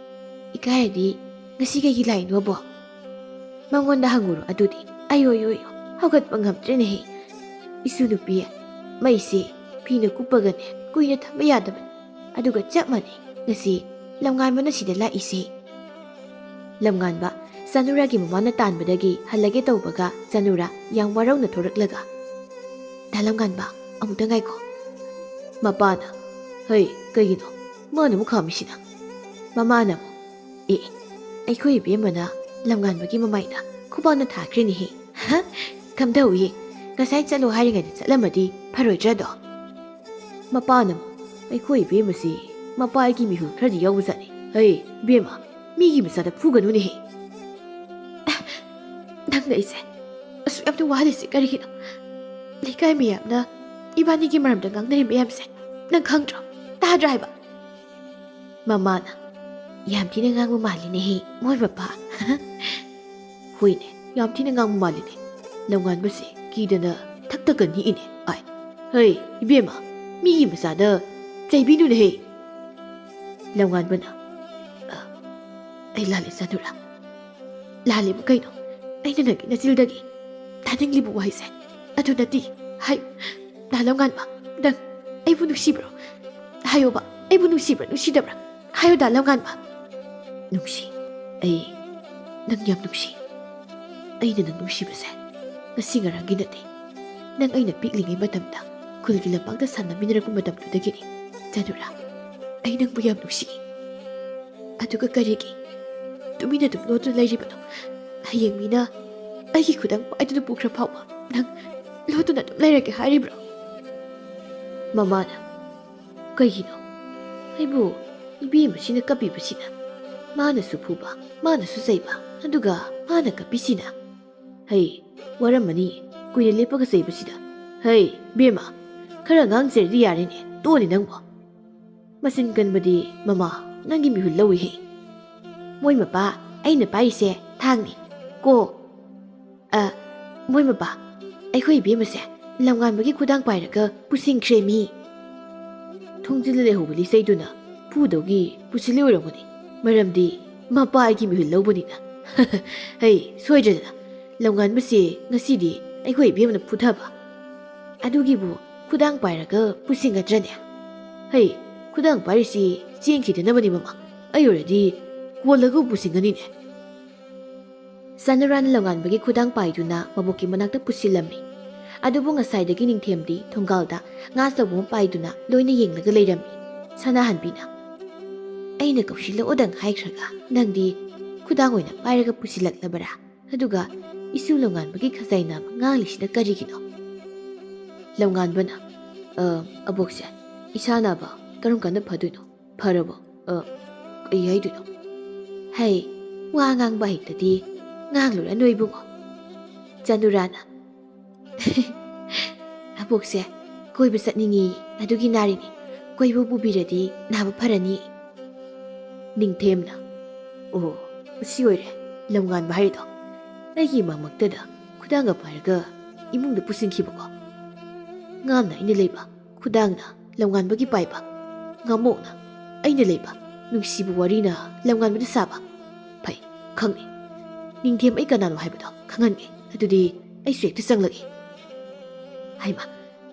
ꯏꯀꯥꯏꯔꯗꯤ ꯉꯁꯤ ꯀꯩꯒꯤ ꯂꯥꯛꯏꯅꯣꯕꯣ? ꯃꯉꯣꯟꯗ ꯍꯪꯉꯨꯔꯣ ꯑꯗꯨꯗꯤ. ꯑꯌꯣ, ꯍꯧꯒꯠꯄ ꯉꯝꯗ꯭ꯔꯦꯅꯦꯍꯦ. ꯏꯁꯨ ꯅꯨꯄꯤ, ꯃꯩꯁꯦ ꯐꯤꯅ ꯀꯨꯞꯄꯒꯅꯦ ꯀꯨꯏꯅ ꯊꯝꯕ ꯌꯥꯗꯕꯅꯤ. ꯑꯗꯨꯒ ꯆꯞ ꯃꯥꯟꯅꯩ ꯉꯁꯤ ꯂꯝꯉꯥꯟꯕꯅ ꯁꯤꯗ ꯂꯥꯛꯏꯁꯦ. ꯂꯝꯉꯥꯟꯕ ꯆꯅꯨꯔꯥꯒꯤ ꯃꯃꯥꯅ ꯇꯥꯟꯕꯗꯒꯤ ꯍꯜꯂꯒꯦ ꯇꯧꯕꯒ ꯆꯅꯨꯔꯥ ꯌꯥꯝ ꯋꯥꯔꯧꯅ ꯊꯣꯔꯛꯂꯒ, ꯗꯥ ꯂꯝꯉꯥꯟꯕ, ꯑꯃꯨꯛꯇ ꯉꯥꯏꯈꯣ. ꯃꯄꯥꯅ, ꯍꯩ, ꯀꯩꯒꯤꯅꯣ ꯃꯥꯅ ꯑꯃꯨꯛ ꯈꯥꯝꯃꯤꯁꯤꯅ? ꯃꯃꯥꯅ ꯑꯃꯨꯛ, ꯑꯩꯈꯣꯏ ꯏꯕꯦꯝꯃꯅ ꯂꯝꯉꯥꯟꯕꯒꯤ ꯃꯃꯥꯏꯗ ꯈꯨꯕꯥꯛꯅ ꯊꯥꯈ꯭ꯔꯦꯅꯦꯍꯦ. ꯀꯝꯗꯧꯏ? ꯉꯁꯥꯏ ꯆꯠꯂꯣ ꯍꯥꯏꯔꯤꯉꯩꯗ ꯆꯠꯂꯝꯃꯗꯤ ꯐꯔꯣꯏꯗ꯭ꯔꯗꯣ? ꯃꯄꯥꯅ ꯑꯃꯨꯛ, ꯑꯩꯈꯣꯏ ꯏꯕꯦꯝꯃꯁꯤ ꯃꯄꯥꯒꯤ ꯃꯤꯍꯨꯜ ꯈꯔꯗꯤ ꯌꯥꯎꯕꯖꯥꯠꯅꯤ. ꯍꯩ ꯏꯕꯦꯝꯃ, ꯃꯤꯒꯤ ꯃꯆꯥꯗ ꯐꯨꯒꯅꯨꯅꯦꯍꯦ. ꯅꯪꯅ ꯑꯩꯁꯦ ꯑꯁꯨꯛ ꯌꯥꯝꯅ ꯋꯥꯍꯜꯂꯤꯁꯦ ꯀꯔꯤꯒꯤꯅꯣ? ꯂꯩꯀꯥꯏ ꯃꯌꯥꯝꯅ ꯏꯕꯥꯅꯤꯒꯤ ꯃꯔꯝꯗ ꯉꯥꯡꯅꯔꯤ ꯃꯌꯥꯝꯁꯦ ꯅꯪ ꯈꯪꯗ꯭ꯔꯣ? ꯇꯥꯗ꯭ꯔꯥ ꯍꯥꯏꯕ? ꯃꯃꯥꯅ, ꯌꯥꯝ ꯊꯤꯅ ꯉꯥꯡꯕ ꯃꯥꯜꯂꯤꯅꯦꯍꯦ ꯃꯣꯏ ꯃꯄꯥ. ꯍꯣꯏꯅꯦ, ꯌꯥꯝ ꯊꯤꯅ ꯉꯥꯡꯕ ꯃꯥꯜꯂꯤꯅꯦ. ꯂꯝꯉꯥꯟꯕꯁꯤ ꯀꯤꯗꯅ ꯊꯛꯇꯒ ꯅꯤꯛꯏꯅꯦ ꯑꯥꯏ ꯍꯩ ꯏꯕꯦꯝꯃ ꯃꯤꯒꯤ ꯃꯆꯥꯗ ꯆꯩꯕꯤꯅꯨꯅꯦꯍꯦ ꯂꯝꯉꯥꯟꯕꯅ ꯑꯩ ꯂꯥꯜꯂꯦ ꯆꯅꯨꯔꯥ ꯂꯥꯜꯂꯤꯕ ꯀꯩꯅꯣ ꯑꯩꯅ ꯅꯪꯒꯤ ꯅꯆꯤꯜꯗꯒꯤ ꯇꯥꯅꯤꯡꯂꯤꯕ ꯋꯥꯍꯩꯁꯦ ꯑꯗꯨ ꯅꯠꯇꯦ ꯍꯥꯏꯌꯨ ꯂꯝꯉꯥꯟꯕ ꯅꯪ ꯑꯩꯕꯨ ꯅꯨꯡꯁꯤꯕ꯭ꯔꯣ ꯍꯥꯏꯌꯣꯕ ꯑꯩꯕꯨ ꯅꯨꯡꯁꯤꯕ꯭ꯔꯥ ꯅꯨꯡꯁꯤꯗꯕ꯭ꯔꯥ ꯍꯥꯏꯌꯨꯗ ꯂꯝꯉꯥꯟꯕ ꯅꯨꯡꯁꯤ ꯑꯩ ꯅꯪ ꯌꯥꯝ ꯅꯨꯡꯁꯤ ꯑꯩꯅ ꯅꯪ ꯅꯨꯡꯁꯤꯕꯁꯦ ꯉꯁꯤ ꯉꯔꯥꯡꯒꯤ ꯅꯠꯇꯦ ꯅꯪ ꯑꯩꯅ ꯄꯤꯛꯂꯤꯉꯩ ꯃꯇꯝꯗ ꯈꯨꯜꯒꯤ ꯂꯝꯄꯥꯛꯇ ꯁꯥꯟꯅꯃꯤꯟꯅꯔꯛꯄ ꯃꯇꯝꯗꯨꯗꯒꯤꯅꯤ ꯆꯅꯨꯔꯥ ꯑꯩ ꯅꯪꯕꯨ ꯌꯥꯝ ꯅꯨꯡꯁꯤ ꯑꯗꯨꯒ ꯀꯔꯤꯒꯤ ꯇꯨꯃꯤꯟꯅ ꯑꯗꯨꯝ ꯂꯣꯠꯇꯨꯅ ꯂꯩꯔꯤꯕꯅꯣ ꯍꯌꯦꯡ ꯃꯤꯅ ꯑꯩꯒꯤ ꯈꯨꯗꯥꯡ ꯄꯥꯏꯗꯨꯅ ꯄꯨꯈ꯭ꯔ ꯐꯥꯎꯕ ꯅꯪ ꯂꯣꯠꯇꯨꯅ ꯑꯗꯨꯝ ꯂꯩꯔꯒꯦ ꯍꯥꯏꯔꯤꯕ꯭ꯔꯣ ꯃꯃꯥꯅ ꯀꯩꯒꯤꯅꯣ ꯑꯩꯕꯨ ꯏꯕꯦꯝꯃꯁꯤꯅ ꯀꯞꯄꯤꯕꯁꯤꯅ ꯃꯥꯅꯁꯨ ꯐꯨꯕ ꯃꯥꯅꯁꯨ ꯆꯩꯕ ꯑꯗꯨꯒ ꯃꯥꯅ ꯀꯞꯄꯤꯁꯤꯅ ꯍꯩ ꯋꯥꯔꯝꯃꯅꯤ ꯀꯨꯏꯅ ꯂꯦꯞꯄꯒ ꯆꯩꯕꯁꯤꯗ ꯍꯩ ꯕꯦꯝꯃ ꯈꯔ ꯉꯥꯡꯖꯔꯗꯤ ꯌꯥꯔꯦꯅꯦ ꯇꯣꯛꯑꯅꯤ ꯅꯪꯕꯣ ꯃꯆꯤꯟ ꯀꯟꯕꯗꯤ ꯃꯃꯥ ꯅꯪꯒꯤ ꯃꯤꯍꯨꯜ ꯂꯧꯏꯍꯦ ꯃꯣꯏ ꯃꯄꯥ ꯑꯩꯅ ꯄꯥꯏꯔꯤꯁꯦ ꯊꯥꯡꯅꯤ ꯀꯣ ꯃꯣꯏ ꯃꯄꯥ ꯑꯩꯈꯣꯏ ꯏꯕꯦꯝꯃꯁꯦ ꯂꯝꯉꯥꯟꯕꯒꯤ ꯈꯨꯗꯥꯡ ꯄꯥꯏꯔꯒ ꯄꯨꯁꯤꯟꯈ꯭ꯔꯦ ꯃꯤ ꯊꯣꯡꯖꯤꯜꯂ ꯂꯩꯍꯧꯕ ꯂꯤꯆꯩꯗꯨꯅ ꯐꯨꯗꯧꯒꯤ ꯄꯨꯁꯤꯜꯂꯤ ꯑꯣꯏꯔꯝꯒꯅꯤ ꯃꯔꯝꯗꯤ ꯃꯄꯥ ꯑꯩꯒꯤ ꯃꯤꯍꯨꯜ ꯂꯧꯕꯅꯤꯅ ꯍꯩ ꯁꯣꯏꯗ꯭ꯔꯗꯅ ꯂꯝꯉꯥꯟꯕꯁꯦ ꯉꯁꯤꯗꯤ ꯑꯩꯈꯣꯏ ꯏꯕꯦꯝꯃꯅ ꯐꯨꯊꯕ ꯑꯗꯨꯒꯤꯕꯨ ꯈꯨꯗꯥꯡ ꯄꯥꯏꯔꯒ ꯄꯨꯁꯤꯟꯒꯗ꯭ꯔꯅꯦ ꯍꯩ ꯈꯨꯗꯥꯡ ꯄꯥꯏꯔꯤꯁꯤ ꯆꯦꯟꯈꯤꯗꯅꯕꯅꯤ ꯃꯃꯥ ꯑꯩ ꯑꯣꯏꯔꯗꯤ ꯀꯣꯜꯂꯒ ꯄꯨꯁꯤꯟꯒꯅꯤꯅꯦ ꯆꯅꯨꯔꯥꯅ ꯂꯝꯉꯥꯟꯕꯒꯤ ꯈꯨꯗꯥꯡ ꯄꯥꯏꯗꯨꯅ ꯃꯕꯣꯛꯀꯤ ꯃꯅꯥꯛꯇ ꯄꯨꯁꯤꯜꯂꯝꯃꯤ ꯑꯗꯨꯕꯨ ꯉꯁꯥꯏꯗꯒꯤ ꯅꯤꯡꯊꯦꯝꯗꯤ ꯊꯣꯡꯒꯥꯜꯗ ꯉꯥ ꯑꯆꯧꯕ ꯑꯃ ꯄꯥꯏꯗꯨꯅ ꯂꯣꯏꯅ ꯌꯦꯡꯂꯒ ꯂꯩꯔꯝꯃꯤ ꯁꯅꯥꯍꯟꯕꯤꯅ ꯑꯩꯅ ꯀꯧꯁꯤꯜꯂꯛꯑꯣꯗꯪ ꯍꯥꯏꯈ꯭ꯔꯒ ꯅꯪꯗꯤ ꯈꯨꯗꯥꯡ ꯑꯣꯏꯅ ꯄꯥꯏꯔꯒ ꯄꯨꯁꯤꯜꯂꯛꯂꯕꯔꯥ ꯑꯗꯨꯒ ꯏꯁꯨ ꯂꯝꯉꯥꯟꯕꯒꯤ ꯈꯖꯥꯏꯅ ꯉꯥꯡꯂꯤꯁꯤꯅ ꯀꯔꯤꯒꯤꯅꯣ ꯂꯝꯉꯥꯟꯕꯅ ꯑꯕꯣꯛꯁꯦ ꯏꯁꯥ ꯅꯥꯕ ꯀꯔꯝ ꯀꯥꯟꯗ ꯐꯗꯣꯏꯅꯣ ꯐꯔꯕꯣ ꯀꯩ ꯍꯥꯏꯗꯣꯏꯅꯣ ꯍꯩ ꯋꯥ ꯉꯥꯡꯕ ꯍꯩꯇꯗꯤ ꯉꯥꯡꯂꯨꯔꯅꯨ ꯏꯕꯨꯡꯉꯣ ꯆꯅꯨꯔꯥꯅ ꯑꯕꯣꯛꯁꯦ ꯀꯣꯏꯕ ꯆꯠꯅꯤꯡꯉꯤ ꯑꯗꯨꯒꯤ ꯅꯥꯔꯤꯅꯤ ꯀꯣꯏꯕ ꯄꯨꯕꯤꯔꯗꯤ ꯅꯥꯕ ꯐꯔꯅꯤ ꯅꯤꯡꯊꯦꯝꯅ ꯑꯣ ꯑꯁꯤ ꯑꯣꯏꯔꯦ ꯂꯝꯉꯥꯟꯕ ꯍꯥꯏꯔꯤꯗꯣ ꯑꯩꯒꯤ ꯃꯃꯛꯇꯗ ꯈꯨꯗꯥꯡꯒ ꯄꯥꯏꯔꯒ ꯏꯃꯨꯡꯗ ꯄꯨꯁꯤꯟꯈꯤꯕꯀꯣ ꯉꯥꯝꯅ ꯑꯩꯅ ꯂꯩꯕ ꯈꯨꯗꯥꯡꯅ ꯂꯝꯉꯥꯟꯕꯒꯤ ꯄꯥꯏꯕ ꯉꯥꯃꯣꯛꯅ ꯑꯩꯅ ꯂꯩꯕ ꯅꯨꯡꯁꯤꯕ ꯋꯥꯔꯤꯅ ꯂꯝꯉꯥꯟꯕꯗ ꯁꯥꯕ ꯐꯩ ꯈꯪꯉꯦ ꯅꯤꯡꯊꯦꯝ ꯑꯩ ꯀꯅꯥꯅꯣ ꯍꯥꯏꯕꯗꯣ ꯈꯪꯍꯟꯒꯦ ꯑꯗꯨꯗꯤ ꯑꯩꯁꯨ ꯍꯦꯛꯇ ꯆꯪꯂꯒꯦ ꯍꯥꯏꯃ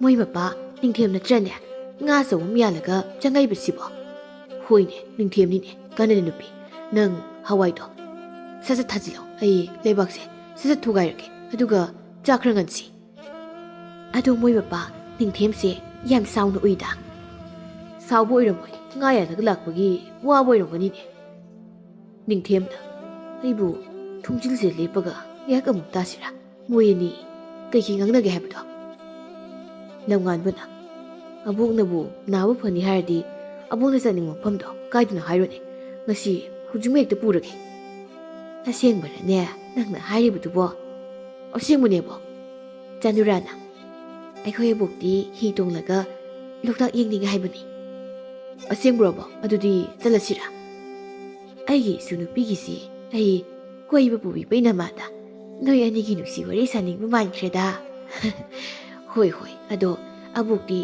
ꯃꯣꯏ ꯃꯄꯥ ꯅꯤꯡꯊꯦꯝ ꯅꯠꯇ꯭ꯔꯅꯦ ꯉꯥ ꯑꯆꯧꯕ ꯑꯃ ꯌꯥꯜꯂꯒ ꯆꯪꯉꯛꯏꯕꯁꯤꯕꯣ ꯍꯣꯏꯅꯦ ꯅꯤꯡꯊꯦꯝꯅꯤꯅꯦ ꯀꯥꯟꯅꯅꯤ ꯅꯨꯄꯤ ꯅꯪ ꯍꯋꯥꯏꯗꯣ ꯁꯠ ꯁꯠ ꯊꯥꯖꯤꯜꯂꯣ ꯑꯩ ꯂꯩꯕꯥꯛꯁꯦ ꯁꯠ ꯁꯠ ꯊꯨꯒꯥꯏꯔꯒꯦ ꯑꯗꯨꯒ ꯆꯥꯛ ꯈꯔ ꯉꯟꯁꯤ ꯑꯗꯣ ꯃꯣꯏ ꯃꯄꯥ ꯅꯤꯡꯊꯦꯝꯁꯦ ꯌꯥꯝ ꯁꯥꯎꯅ ꯎꯏꯗ ꯁꯥꯎꯕ ꯑꯣꯏꯔꯝꯃꯣꯏ ꯉꯥ ꯌꯥꯜꯂꯒ ꯂꯥꯛꯄꯒꯤ ꯋꯥꯕ ꯑꯣꯏꯔꯝꯒꯅꯤꯅꯦ ꯅꯤꯡꯊꯦꯝꯅ ꯑꯩꯕꯨ ꯊꯣꯡꯖꯤꯜꯁꯦ ꯂꯦꯞꯄꯒ ꯉꯥꯏꯍꯥꯛ ꯑꯃꯨꯛ ꯇꯥꯁꯤꯔꯥ ꯃꯣꯏ ꯑꯅꯤ ꯀꯩꯀꯩ ꯉꯥꯡꯅꯒꯦ ꯍꯥꯏꯕꯗꯣ ꯂꯝꯉꯥꯟꯕꯅ ꯑꯕꯣꯛꯅꯕꯨ ꯅꯥꯕ ꯐꯅꯤ ꯍꯥꯏꯔꯗꯤ ꯑꯕꯣꯛꯅ ꯆꯠꯅꯤꯡꯕ ꯃꯐꯝꯗꯣ ꯀꯥꯏꯗꯅ ꯍꯥꯏꯔꯣꯅꯦ ꯉꯁꯤ ꯍꯧꯖꯤꯛꯃꯛ ꯍꯦꯛꯇ ꯄꯨꯔꯒꯦ ꯑꯁꯦꯡꯕꯔꯅꯦ ꯅꯪꯅ ꯍꯥꯏꯔꯤꯕꯗꯨꯕꯣ ꯑꯁꯦꯡꯕꯅꯦꯕꯣ ꯆꯅꯨꯔꯥꯅ ꯑꯩꯈꯣꯏ ꯑꯕꯣꯛꯇꯤ ꯍꯤ ꯇꯣꯡꯂꯒ ꯂꯣꯛꯇꯥꯛ ꯌꯦꯡꯅꯤꯡꯉꯦ ꯍꯥꯏꯕꯅꯤ ꯑꯁꯦꯡꯕ꯭ꯔꯣꯕꯣ ꯑꯗꯨꯗꯤ ꯆꯠꯂꯁꯤꯔꯥ ꯑꯩꯒꯤ ꯏꯁꯨ ꯅꯨꯄꯤꯒꯤꯁꯤ ꯑꯩ ꯀꯣꯏꯕ ꯄꯨꯕꯤꯕꯩ ꯅꯃꯥꯗ ꯅꯣꯏ ꯑꯅꯤꯒꯤ ꯅꯨꯡꯁꯤ ꯋꯥꯔꯤ ꯁꯥꯅꯤꯡꯕ ꯃꯥꯟꯈ꯭ꯔꯦꯗ ꯍꯣꯏ ꯍꯣꯏ ꯑꯗꯣ ꯑꯕꯣꯛꯇꯤ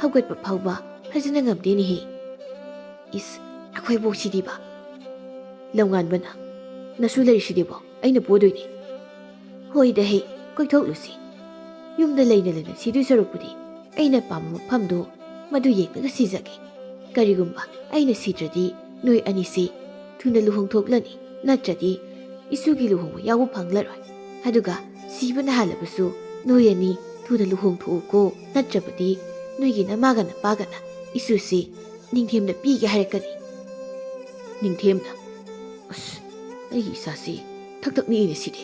ꯍꯧꯒꯠꯄ ꯐꯥꯎꯕ ꯐꯖꯅ ꯉꯝꯗꯦꯅꯦꯍꯦ ꯏꯁ ꯑꯩꯈꯣꯏ ꯕꯣꯛꯁꯤꯗꯤꯕ ꯂꯝꯉꯥꯟꯕꯅ ꯅꯁꯨ ꯂꯩꯔꯤꯁꯤꯗꯤꯕꯣ ꯑꯩꯅ ꯄꯣꯗꯣꯏꯅꯤ ꯍꯣꯏꯗ ꯍꯦ ꯀꯣꯏꯊꯣꯛꯂꯨꯁꯤ ꯌꯨꯝꯗ ꯂꯩꯅ ꯂꯩꯅ ꯁꯤꯗꯣꯏ ꯁꯔꯨꯛꯄꯨꯗꯤ ꯑꯩꯅ ꯄꯥꯝꯕ ꯃꯐꯝꯗꯣ ꯃꯗꯨ ꯌꯦꯡꯂꯒ ꯁꯤꯖꯒꯦ ꯀꯔꯤꯒꯨꯝꯕ ꯑꯩꯅ ꯁꯤꯗ꯭ꯔꯗꯤ ꯅꯣꯏ ꯑꯅꯤꯁꯤ ꯊꯨꯅ ꯂꯨꯍꯣꯡꯊꯣꯛꯂꯅꯤ ꯅꯠꯇ꯭ꯔꯗꯤ ꯏꯁꯨꯒꯤ ꯂꯨꯍꯣꯡꯕ ꯌꯥꯎꯕ ꯐꯪꯂꯔꯣꯏ ꯑꯗꯨꯒ ꯁꯤꯕꯅ ꯍꯥꯜꯂꯕꯁꯨ ꯅꯣꯏ ꯑꯅꯤ ꯊꯨꯅ ꯂꯨꯍꯣꯡꯊꯣꯛꯎꯀꯣ ꯅꯠꯇ꯭ꯔꯕꯗꯤ ꯅꯣꯏꯒꯤ ꯅꯃꯥꯒ ꯅꯄꯥꯒꯅ ꯏꯁꯨꯁꯤ ꯅꯤꯡꯊꯦꯝꯅ ꯄꯤꯒꯦ ꯍꯥꯏꯔꯛꯀꯅꯤ ꯅꯤꯡꯊꯦꯝꯅ ꯑꯁ ꯑꯩꯒꯤ ꯏꯆꯥꯁꯤ ꯊꯛ ꯅꯤꯛꯏꯅꯦ ꯁꯤꯗꯤ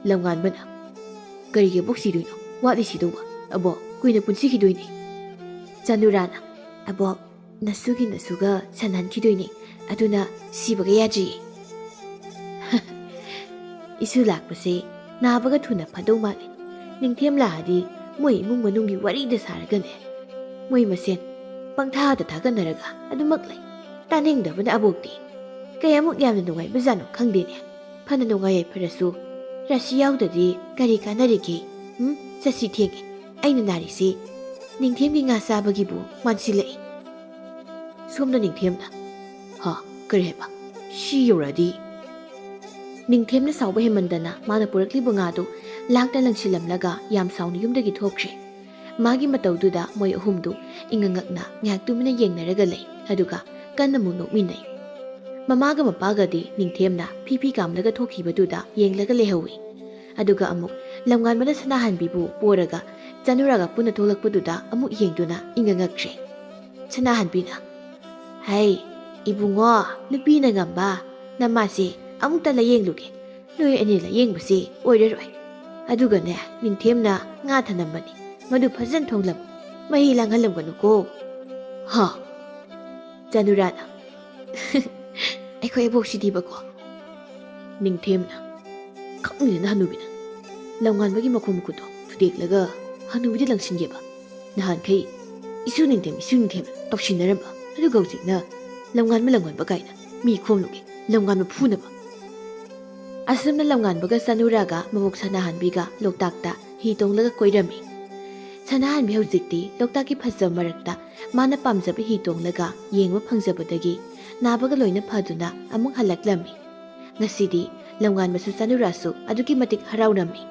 ꯂꯝꯉꯥꯟꯕꯅ ꯀꯔꯤꯒꯤ ꯑꯕꯣꯛ ꯁꯤꯗꯣꯏꯅꯣ ꯋꯥꯠꯂꯤ ꯁꯤꯗꯧꯕ ꯑꯕꯣꯛ ꯀꯨꯏꯅ ꯄꯨꯟꯁꯤꯈꯤꯗꯣꯏꯅꯤ ꯆꯅꯨꯔꯥꯅ ꯑꯕꯣꯛ ꯅꯁꯨꯒꯤ ꯅꯁꯨꯒ ꯁꯥꯟꯅꯍꯟꯈꯤꯗꯣꯏꯅꯤ ꯑꯗꯨꯅ ꯁꯤꯕꯒ ꯌꯥꯗ꯭ꯔꯤꯌꯦ ꯏꯁꯨ ꯂꯥꯛꯄꯁꯦ ꯅꯥꯕꯒ ꯊꯨꯅ ꯐꯗꯧ ꯃꯥꯜꯂꯤ ꯅꯤꯡꯊꯦꯝ ꯂꯥꯛꯑꯗꯤ ꯃꯣꯏ ꯏꯃꯨꯡ ꯃꯅꯨꯡꯒꯤ ꯋꯥꯔꯤꯗ ꯁꯥꯔꯒꯅꯦ ꯃꯣꯏ ꯃꯁꯦꯟ ꯄꯪꯊꯥꯗ ꯊꯥꯒꯠꯅꯔꯒ ꯑꯗꯨꯃꯛ ꯂꯩ ꯇꯥꯅꯤꯡꯗꯕꯅ ꯑꯕꯣꯛꯇꯤ ꯀꯌꯥꯃꯨꯛ ꯌꯥꯝꯅ ꯅꯨꯡꯉꯥꯏꯕꯖꯥꯠꯅꯣ ꯈꯪꯗꯦꯅꯦ ꯐꯅ ꯅꯨꯡꯉꯥꯏ ꯌꯥꯏꯐꯔꯁꯨ ꯔꯥꯁꯤ ꯌꯥꯎꯗꯗꯤ ꯀꯔꯤ ꯀꯥꯟꯅꯔꯤꯒꯦ? ꯆꯠꯁꯤ ꯊꯦꯡꯉꯦ. ꯑꯩꯅ ꯅꯥꯔꯤꯁꯤ ꯅꯤꯡꯊꯦꯝꯒꯤ ꯉꯥ ꯆꯥꯕꯒꯤꯕꯨ ꯃꯥꯟꯁꯤꯜꯂꯛꯏ. ꯁꯣꯝꯅ ꯅꯤꯡꯊꯦꯝꯅ? ꯍꯥ, ꯀꯔꯤ ꯍꯥꯏꯕ? ꯁꯤ ꯌꯧꯔꯛꯑꯗꯤ? ꯅꯤꯡꯊꯦꯝꯅ ꯁꯥꯎꯕ ꯍꯦꯟꯃꯟꯗꯅ ꯃꯥꯅ ꯄꯨꯔꯛꯂꯤꯕ ꯉꯥꯗꯨ ꯂꯥꯛꯇ ꯂꯪꯁꯤꯜꯂꯝꯂꯒ ꯌꯥꯝ ꯁꯥꯎꯅ ꯌꯨꯝꯗꯒꯤ ꯊꯣꯛꯈ꯭ꯔꯦ. ꯃꯥꯒꯤ ꯃꯇꯧꯗꯨꯗ ꯃꯣꯏ ꯑꯍꯨꯝꯗꯨ ꯏꯉꯛꯉꯛꯅ ꯉꯥꯏꯍꯥꯛ ꯇꯨꯃꯤꯟꯅ ꯌꯦꯡꯅꯔꯒ ꯂꯩ. ꯑꯗꯨꯒ ꯀꯟꯅ ꯑꯃꯨꯛ ꯅꯣꯛꯃꯤꯟꯅꯩ. ꯃꯃꯥꯒ ꯃꯄꯥꯒꯗꯤ ꯅꯤꯡꯊꯦꯝꯅ ꯐꯤ ꯀꯥꯝꯂꯒ ꯊꯣꯛꯈꯤꯕꯗꯨꯗ ꯌꯦꯡꯂꯒ ꯂꯩꯍꯧꯏ. ꯑꯗꯨꯒ ꯑꯃꯨꯛ ꯂꯝꯉꯥꯟꯕꯅ ꯁꯅꯥꯍꯟꯕꯤꯕꯨ ꯄꯣꯔꯒ ꯆꯅꯨꯔꯥꯒ ꯄꯨꯟꯅ ꯊꯣꯛꯂꯛꯄꯗꯨꯗ ꯑꯃꯨꯛ ꯌꯦꯡꯗꯨꯅ ꯏꯉꯛꯉꯛꯈ꯭ꯔꯦ. ꯁꯅꯥꯍꯟꯕꯤꯅ, ꯍꯩ ꯏꯕꯨꯡꯉꯣ, ꯅꯨꯄꯤꯅ ꯉꯝꯕ ꯅꯃꯥꯁꯦ ꯑꯃꯨꯛꯇ ꯂꯥꯌꯦꯡꯂꯨꯒꯦ. ꯅꯣꯏ ꯑꯅꯤ ꯂꯥꯌꯦꯡꯕꯁꯤ ꯑꯣꯏꯔꯔꯣꯏ. ꯑꯗꯨꯒꯅꯦ ꯅꯤꯡꯊꯦꯝꯅ ꯉꯥ ꯊꯅꯝꯕꯅꯤ. ꯃꯗꯨ ꯐꯖꯅ ꯊꯣꯡꯂꯝꯃꯨ. ꯃꯍꯤ ꯂꯥꯡꯍꯜꯂꯝꯒꯅꯨꯀꯣ. ꯍꯥ? ꯆꯅꯨꯔꯥꯅ, ꯑꯩꯈꯣꯏ ꯑꯕꯣꯛꯁꯤꯗꯤꯕꯀꯣ. ꯅꯤꯡꯊꯦꯝꯅ, ꯈꯪꯅꯤꯗꯅ ꯍꯅꯨꯕꯤꯅ. ꯂꯝꯉꯥꯟꯕꯒꯤ ꯃꯈꯣꯡ ꯃꯈꯨꯠꯇꯣ ꯊꯨꯗꯦꯛꯂꯒ ꯍꯅꯨꯕꯤꯗ ꯂꯪꯁꯤꯟꯒꯦꯕ. ꯅꯍꯥꯟꯈꯩ ꯏꯁꯨ ꯅꯤꯡꯊꯦꯝ ꯇꯧꯁꯤꯟꯅꯔꯝꯕ. ꯑꯗꯨꯒ ꯍꯧꯖꯤꯛꯅ ꯂꯝꯉꯥꯟꯕ ꯀꯥꯏꯅ ꯃꯤ ꯈꯣꯝꯂꯨꯒꯦ. ꯂꯝꯉꯥꯟꯕ ꯐꯨꯅꯕ. ꯑꯁꯨꯝꯅ ꯂꯝꯉꯥꯟꯕꯒ ꯆꯅꯨꯔꯥꯒ ꯃꯕꯣꯛ ꯁꯅꯥꯍꯟꯕꯤꯒ ꯂꯣꯛꯇꯥꯛꯇ ꯍꯤ ꯇꯣꯡꯂꯒ ꯀꯣꯏꯔꯝꯃꯤ. ꯁꯅꯥꯍꯟꯕꯤ ꯍꯧꯖꯤꯛꯇꯤ ꯂꯣꯛꯇꯥꯛꯀꯤ ꯐꯖꯕ ꯃꯔꯛꯇ ꯃꯥꯅ ꯄꯥꯝꯖꯕ ꯍꯤ ꯇꯣꯡꯂꯒ ꯌꯦꯡꯕ ꯐꯪꯖꯕꯗꯒꯤ ꯅꯥꯕꯒ ꯂꯣꯏꯅ ꯐꯗꯨꯅ ꯑꯃꯨꯛ ꯍꯜꯂꯛꯂꯝꯃꯤ. ꯉꯁꯤꯗꯤ ꯂꯝꯉꯥꯟꯕꯁꯨ ꯆꯅꯨꯔꯥꯁꯨ ꯑꯗꯨꯛꯀꯤ ꯃꯇꯤꯛ ꯍꯔꯥꯎꯔꯝꯃꯤ.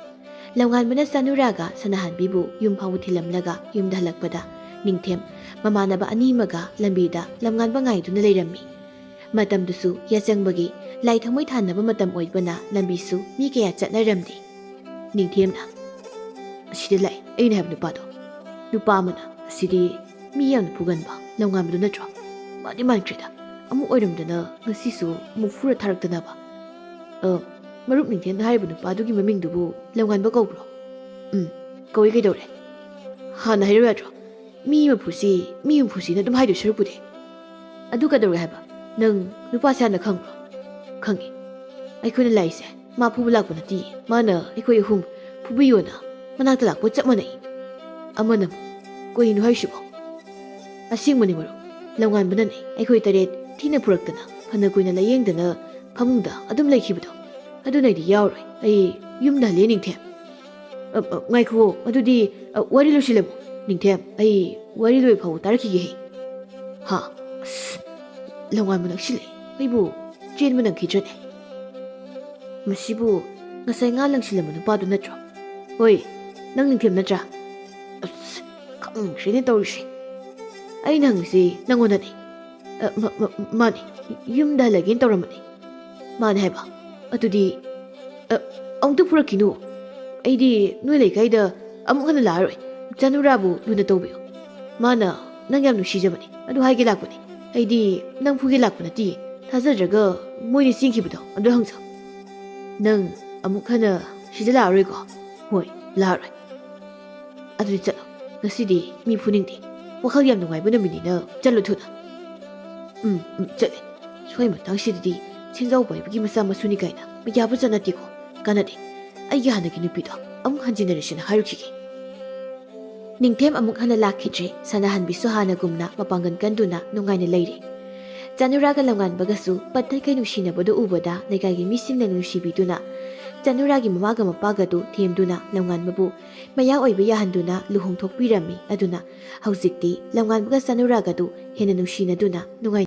ꯂꯝꯉꯥꯟꯕꯅ ꯆꯅꯨꯔꯥꯒ ꯁꯅꯥꯍꯟꯕꯤꯕꯨ ꯌꯨꯝ ꯐꯥꯎꯕ ꯊꯤꯜꯂꯝꯂꯒ ꯌꯨꯝꯗ ꯍꯜꯂꯛꯄꯗ ꯅꯤꯡꯊꯦꯝ ꯃꯃꯥꯟꯅꯕ ꯑꯅꯤꯃꯒ ꯂꯝꯕꯤꯗ ꯂꯝꯉꯥꯟꯕ ꯉꯥꯏꯗꯨꯅ ꯂꯩꯔꯝꯃꯤ. ꯃꯇꯝꯗꯨꯁꯨ ꯌꯥꯆꯪꯕꯒꯤ ꯂꯥꯏ ꯊꯥꯎꯃꯩ ꯊꯥꯟꯅꯕ ꯃꯇꯝ ꯑꯣꯏꯕꯅ ꯂꯝꯕꯤꯁꯨ ꯃꯤ ꯀꯌꯥ ꯆꯠꯅꯔꯝꯗꯦ. ꯅꯤꯡꯊꯦꯝꯅ, ꯑꯁꯤꯗ ꯂꯥꯛꯑꯦ ꯑꯩꯅ ꯍꯥꯏꯕ ꯅꯨꯄꯥꯗꯣ. ꯅꯨꯄꯥ ꯑꯃꯅ ꯑꯁꯤꯗꯤ ꯃꯤ ꯌꯥꯝꯅ ꯐꯨꯒꯟꯕ ꯂꯝꯉꯥꯟꯕꯗꯨ ꯅꯠꯇ꯭ꯔꯣ? ꯃꯥꯗꯤ ꯃꯥꯟꯈ꯭ꯔꯦꯗ. ꯑꯃꯨꯛ ꯑꯣꯏꯔꯝꯗꯅ ꯉꯁꯤꯁꯨ ꯑꯃꯨꯛ ꯐꯨꯔ ꯊꯥꯔꯛꯇꯅꯕ. ꯃꯔꯨꯞ ꯅꯤꯡꯊꯦꯝꯅ ꯍꯥꯏꯔꯤꯕ ꯅꯨꯄꯥꯗꯨꯒꯤ ꯃꯃꯤꯡꯗꯨꯕꯨ ꯂꯝꯉꯥꯟꯕ ꯀꯧꯕ꯭ꯔꯣ? ꯀꯧꯏ. ꯀꯩꯗꯧꯔꯦ? ꯍꯥꯟꯅ ꯍꯥꯏꯔꯛꯎ ꯌꯥꯗ꯭ꯔꯣ? ꯃꯤ ꯃꯐꯨꯁꯤꯅ ꯑꯗꯨꯝ ꯍꯥꯏꯗꯣꯏ ꯁꯔꯨꯛꯄꯨꯗꯤ. ꯑꯗꯨ ꯀꯩꯗꯧꯔꯦ ꯍꯥꯏꯕ? ꯅꯪ ꯅꯨꯄꯥꯁꯦ ꯍꯥꯟꯅ ꯈꯪꯕ꯭ꯔꯣ? ꯈꯪꯉꯤ. ꯑꯩꯈꯣꯏꯅ ꯂꯥꯛꯏꯁꯦ ꯃꯥ ꯐꯨꯕ ꯂꯥꯛꯄ ꯅꯠꯇꯦ. ꯃꯥꯅ ꯑꯩꯈꯣꯏ ꯑꯍꯨꯝ ꯐꯨꯕꯤꯌꯣꯅ ꯃꯅꯥꯛꯇ ꯂꯥꯛꯄ ꯆꯞ ꯃꯥꯟꯅꯩ. ꯑꯃꯅ ꯀꯩꯅꯣ ꯍꯥꯏꯁꯤꯕꯣ? ꯑꯁꯦꯡꯕꯅꯤ ꯃꯔꯨꯞ. ꯂꯝꯉꯥꯟꯕꯅꯅꯦ ꯑꯩꯈꯣꯏ 7 ꯊꯤꯅ ꯐꯨꯔꯛꯇꯅ ꯐꯅ ꯀꯨꯏꯅ ꯂꯥꯌꯦꯡꯗꯅ ꯐꯃꯨꯡꯗ ꯑꯗꯨꯝ ꯂꯩꯈꯤꯕꯗꯣ. ꯑꯗꯨꯅ ꯑꯩꯗꯤ ꯌꯥꯎꯔꯣꯏ. ꯑꯩ ꯌꯨꯝꯗ ꯍꯜꯂꯦ ꯅꯤꯡꯊꯦꯝ. ꯉꯥꯏꯈꯣ, ꯑꯗꯨꯗꯤ ꯋꯥꯔꯤ ꯂꯣꯏꯁꯤꯜꯂꯝꯃꯨ. ꯅꯤꯡꯊꯦꯝ, ꯑꯩ ꯋꯥꯔꯤ ꯂꯣꯏ ꯐꯥꯎꯕ ꯇꯥꯔꯛꯈꯤꯒꯦꯍꯦ. ꯍꯥ? ꯑꯁ, ꯂꯝꯉꯥꯟꯕ ꯅꯛꯁꯤꯜꯂꯛꯑꯦ. ꯑꯩꯕꯨ ꯆꯦꯟꯕ ꯅꯪꯈꯤꯗ꯭ꯔꯅꯦ? ꯃꯁꯤꯕꯨ ꯉꯁꯥꯏ ꯉꯥ ꯂꯪꯁꯤꯜꯂꯝꯕ ꯅꯨꯄꯥꯗꯨ ꯅꯠꯇ꯭ꯔꯣ? ꯍꯣꯏ, ꯅꯪ ꯅꯤꯡꯊꯦꯝ ꯅꯠꯇ꯭ꯔꯥ? ꯑꯁ, ꯈꯪꯈ꯭ꯔꯦꯅꯦ ꯇꯧꯔꯤꯁꯦ. ꯑꯩꯅ ꯍꯪꯉꯤꯁꯤ ꯅꯪꯉꯣꯟꯗꯅꯦ. ꯃꯥꯅꯦ. ꯌꯨꯝꯗ ꯍꯜꯂꯒꯦꯅ ꯇꯧꯔꯝꯕꯅꯦ. ꯃꯥꯅꯦ ꯍꯥꯏꯕ? ꯑꯗꯨꯗꯤ ꯑꯃꯨꯛꯇ ꯐꯨꯔꯛꯈꯤꯅꯨ. ꯑꯩꯗꯤ ꯅꯣꯏ ꯂꯩꯀꯥꯏꯗ ꯑꯃꯨꯛ ꯍꯟꯅ ꯂꯥꯛꯑꯔꯣꯏ. ꯆꯅꯨꯔꯥꯕꯨ ꯂꯨꯅ ꯇꯧꯕꯤꯌꯨ. ꯃꯥꯅ ꯅꯪ ꯌꯥꯝ ꯅꯨꯡꯁꯤꯖꯕꯅꯤ. ꯑꯗꯨ ꯍꯥꯏꯒꯦ ꯂꯥꯛꯄꯅꯤ. ꯑꯩꯗꯤ ꯅꯪ ꯐꯨꯒꯦ ꯂꯥꯛꯄ ꯅꯠꯇꯦ. ꯊꯥꯖꯗ꯭ꯔꯒ ꯃꯣꯏꯅ ꯆꯦꯟꯈꯤꯕꯗꯣ ꯑꯗꯨ ꯍꯪꯖꯧ. ꯅꯪ ꯑꯃꯨꯛ ꯍꯟꯅ ꯁꯤꯗ ꯂꯥꯛꯑꯔꯣꯏꯀꯣ? ꯍꯣꯏ, ꯂꯥꯛꯑꯔꯣꯏ. ꯑꯗꯨꯗꯤ ꯆꯠꯂꯣ. ꯉꯁꯤꯗꯤ ꯃꯤ ꯐꯨꯅꯤꯡꯗꯦ. ꯋꯥꯈꯜ ꯌꯥꯝ ꯅꯨꯡꯉꯥꯏꯕ ꯅꯨꯃꯤꯠꯅꯤꯅ ꯆꯠꯂꯨ ꯊꯨꯅ. ꯆꯠꯂꯦ. ꯁ꯭ꯋꯥꯏ ꯃꯇꯥꯡꯁꯤꯗꯗꯤ ꯁꯦꯟꯖꯥꯎ ꯄꯥꯏꯕꯒꯤ ꯃꯆꯥ ꯃꯁꯨꯅꯤ ꯀꯥꯏꯅ ꯌꯥꯕꯖꯥꯠ ꯅꯠꯇꯦꯀꯣ. ꯀꯥꯟꯅꯗꯦ. ꯑꯩꯒꯤ ꯍꯥꯟꯅꯒꯤ ꯅꯨꯄꯤꯗꯣ ꯑꯃꯨꯛ ꯍꯟꯖꯤꯟꯅꯔꯁꯤꯅ ꯍꯥꯏꯔꯨꯈꯤꯒꯦ. ꯅꯤꯡꯊꯦꯝ ꯑꯃꯨꯛ ꯍꯟꯅ ꯂꯥꯛꯈꯤꯗ꯭ꯔꯦ. ꯁꯅꯥꯍꯟꯕꯤꯁꯨ ꯍꯥꯟꯅꯒꯨꯝꯅ ꯃꯄꯥꯡꯒꯜ ꯀꯟꯗꯨꯅ ꯅꯨꯡꯉꯥꯏꯅ ꯂꯩꯔꯦ. ꯆꯅꯨꯔꯥꯒ ꯂꯝꯉꯥꯟꯕꯒꯁꯨ ꯄꯠꯊꯩ ꯅꯨꯡꯁꯤꯅꯕꯗꯨ ꯎꯕꯗ ꯂꯩꯀꯥꯏꯒꯤ ꯃꯤꯁꯤꯡꯅ ꯅꯨꯡꯁꯤꯕꯤꯗꯨꯅ ꯆꯅꯨꯔꯥꯒꯤ ꯃꯃꯥꯒ ꯃꯄꯥꯒꯗꯨ ꯊꯦꯝꯗꯨꯅ ꯂꯝꯉꯥꯟꯕꯕꯨ ꯃꯌꯥ ꯑꯣꯏꯕ ꯌꯥꯍꯟꯗꯨꯅ ꯂꯨꯍꯣꯡꯊꯣꯛꯄꯤꯔꯝꯃꯤ. ꯑꯗꯨꯅ ꯍꯧꯖꯤꯛꯇꯤ ꯂꯝꯉꯥꯟꯕꯒ ꯆꯅꯨꯔꯥꯒꯗꯨ ꯍꯦꯟꯅ ꯅꯨꯡꯁꯤꯅꯗꯨꯅ ꯅꯨꯡꯉꯥꯏ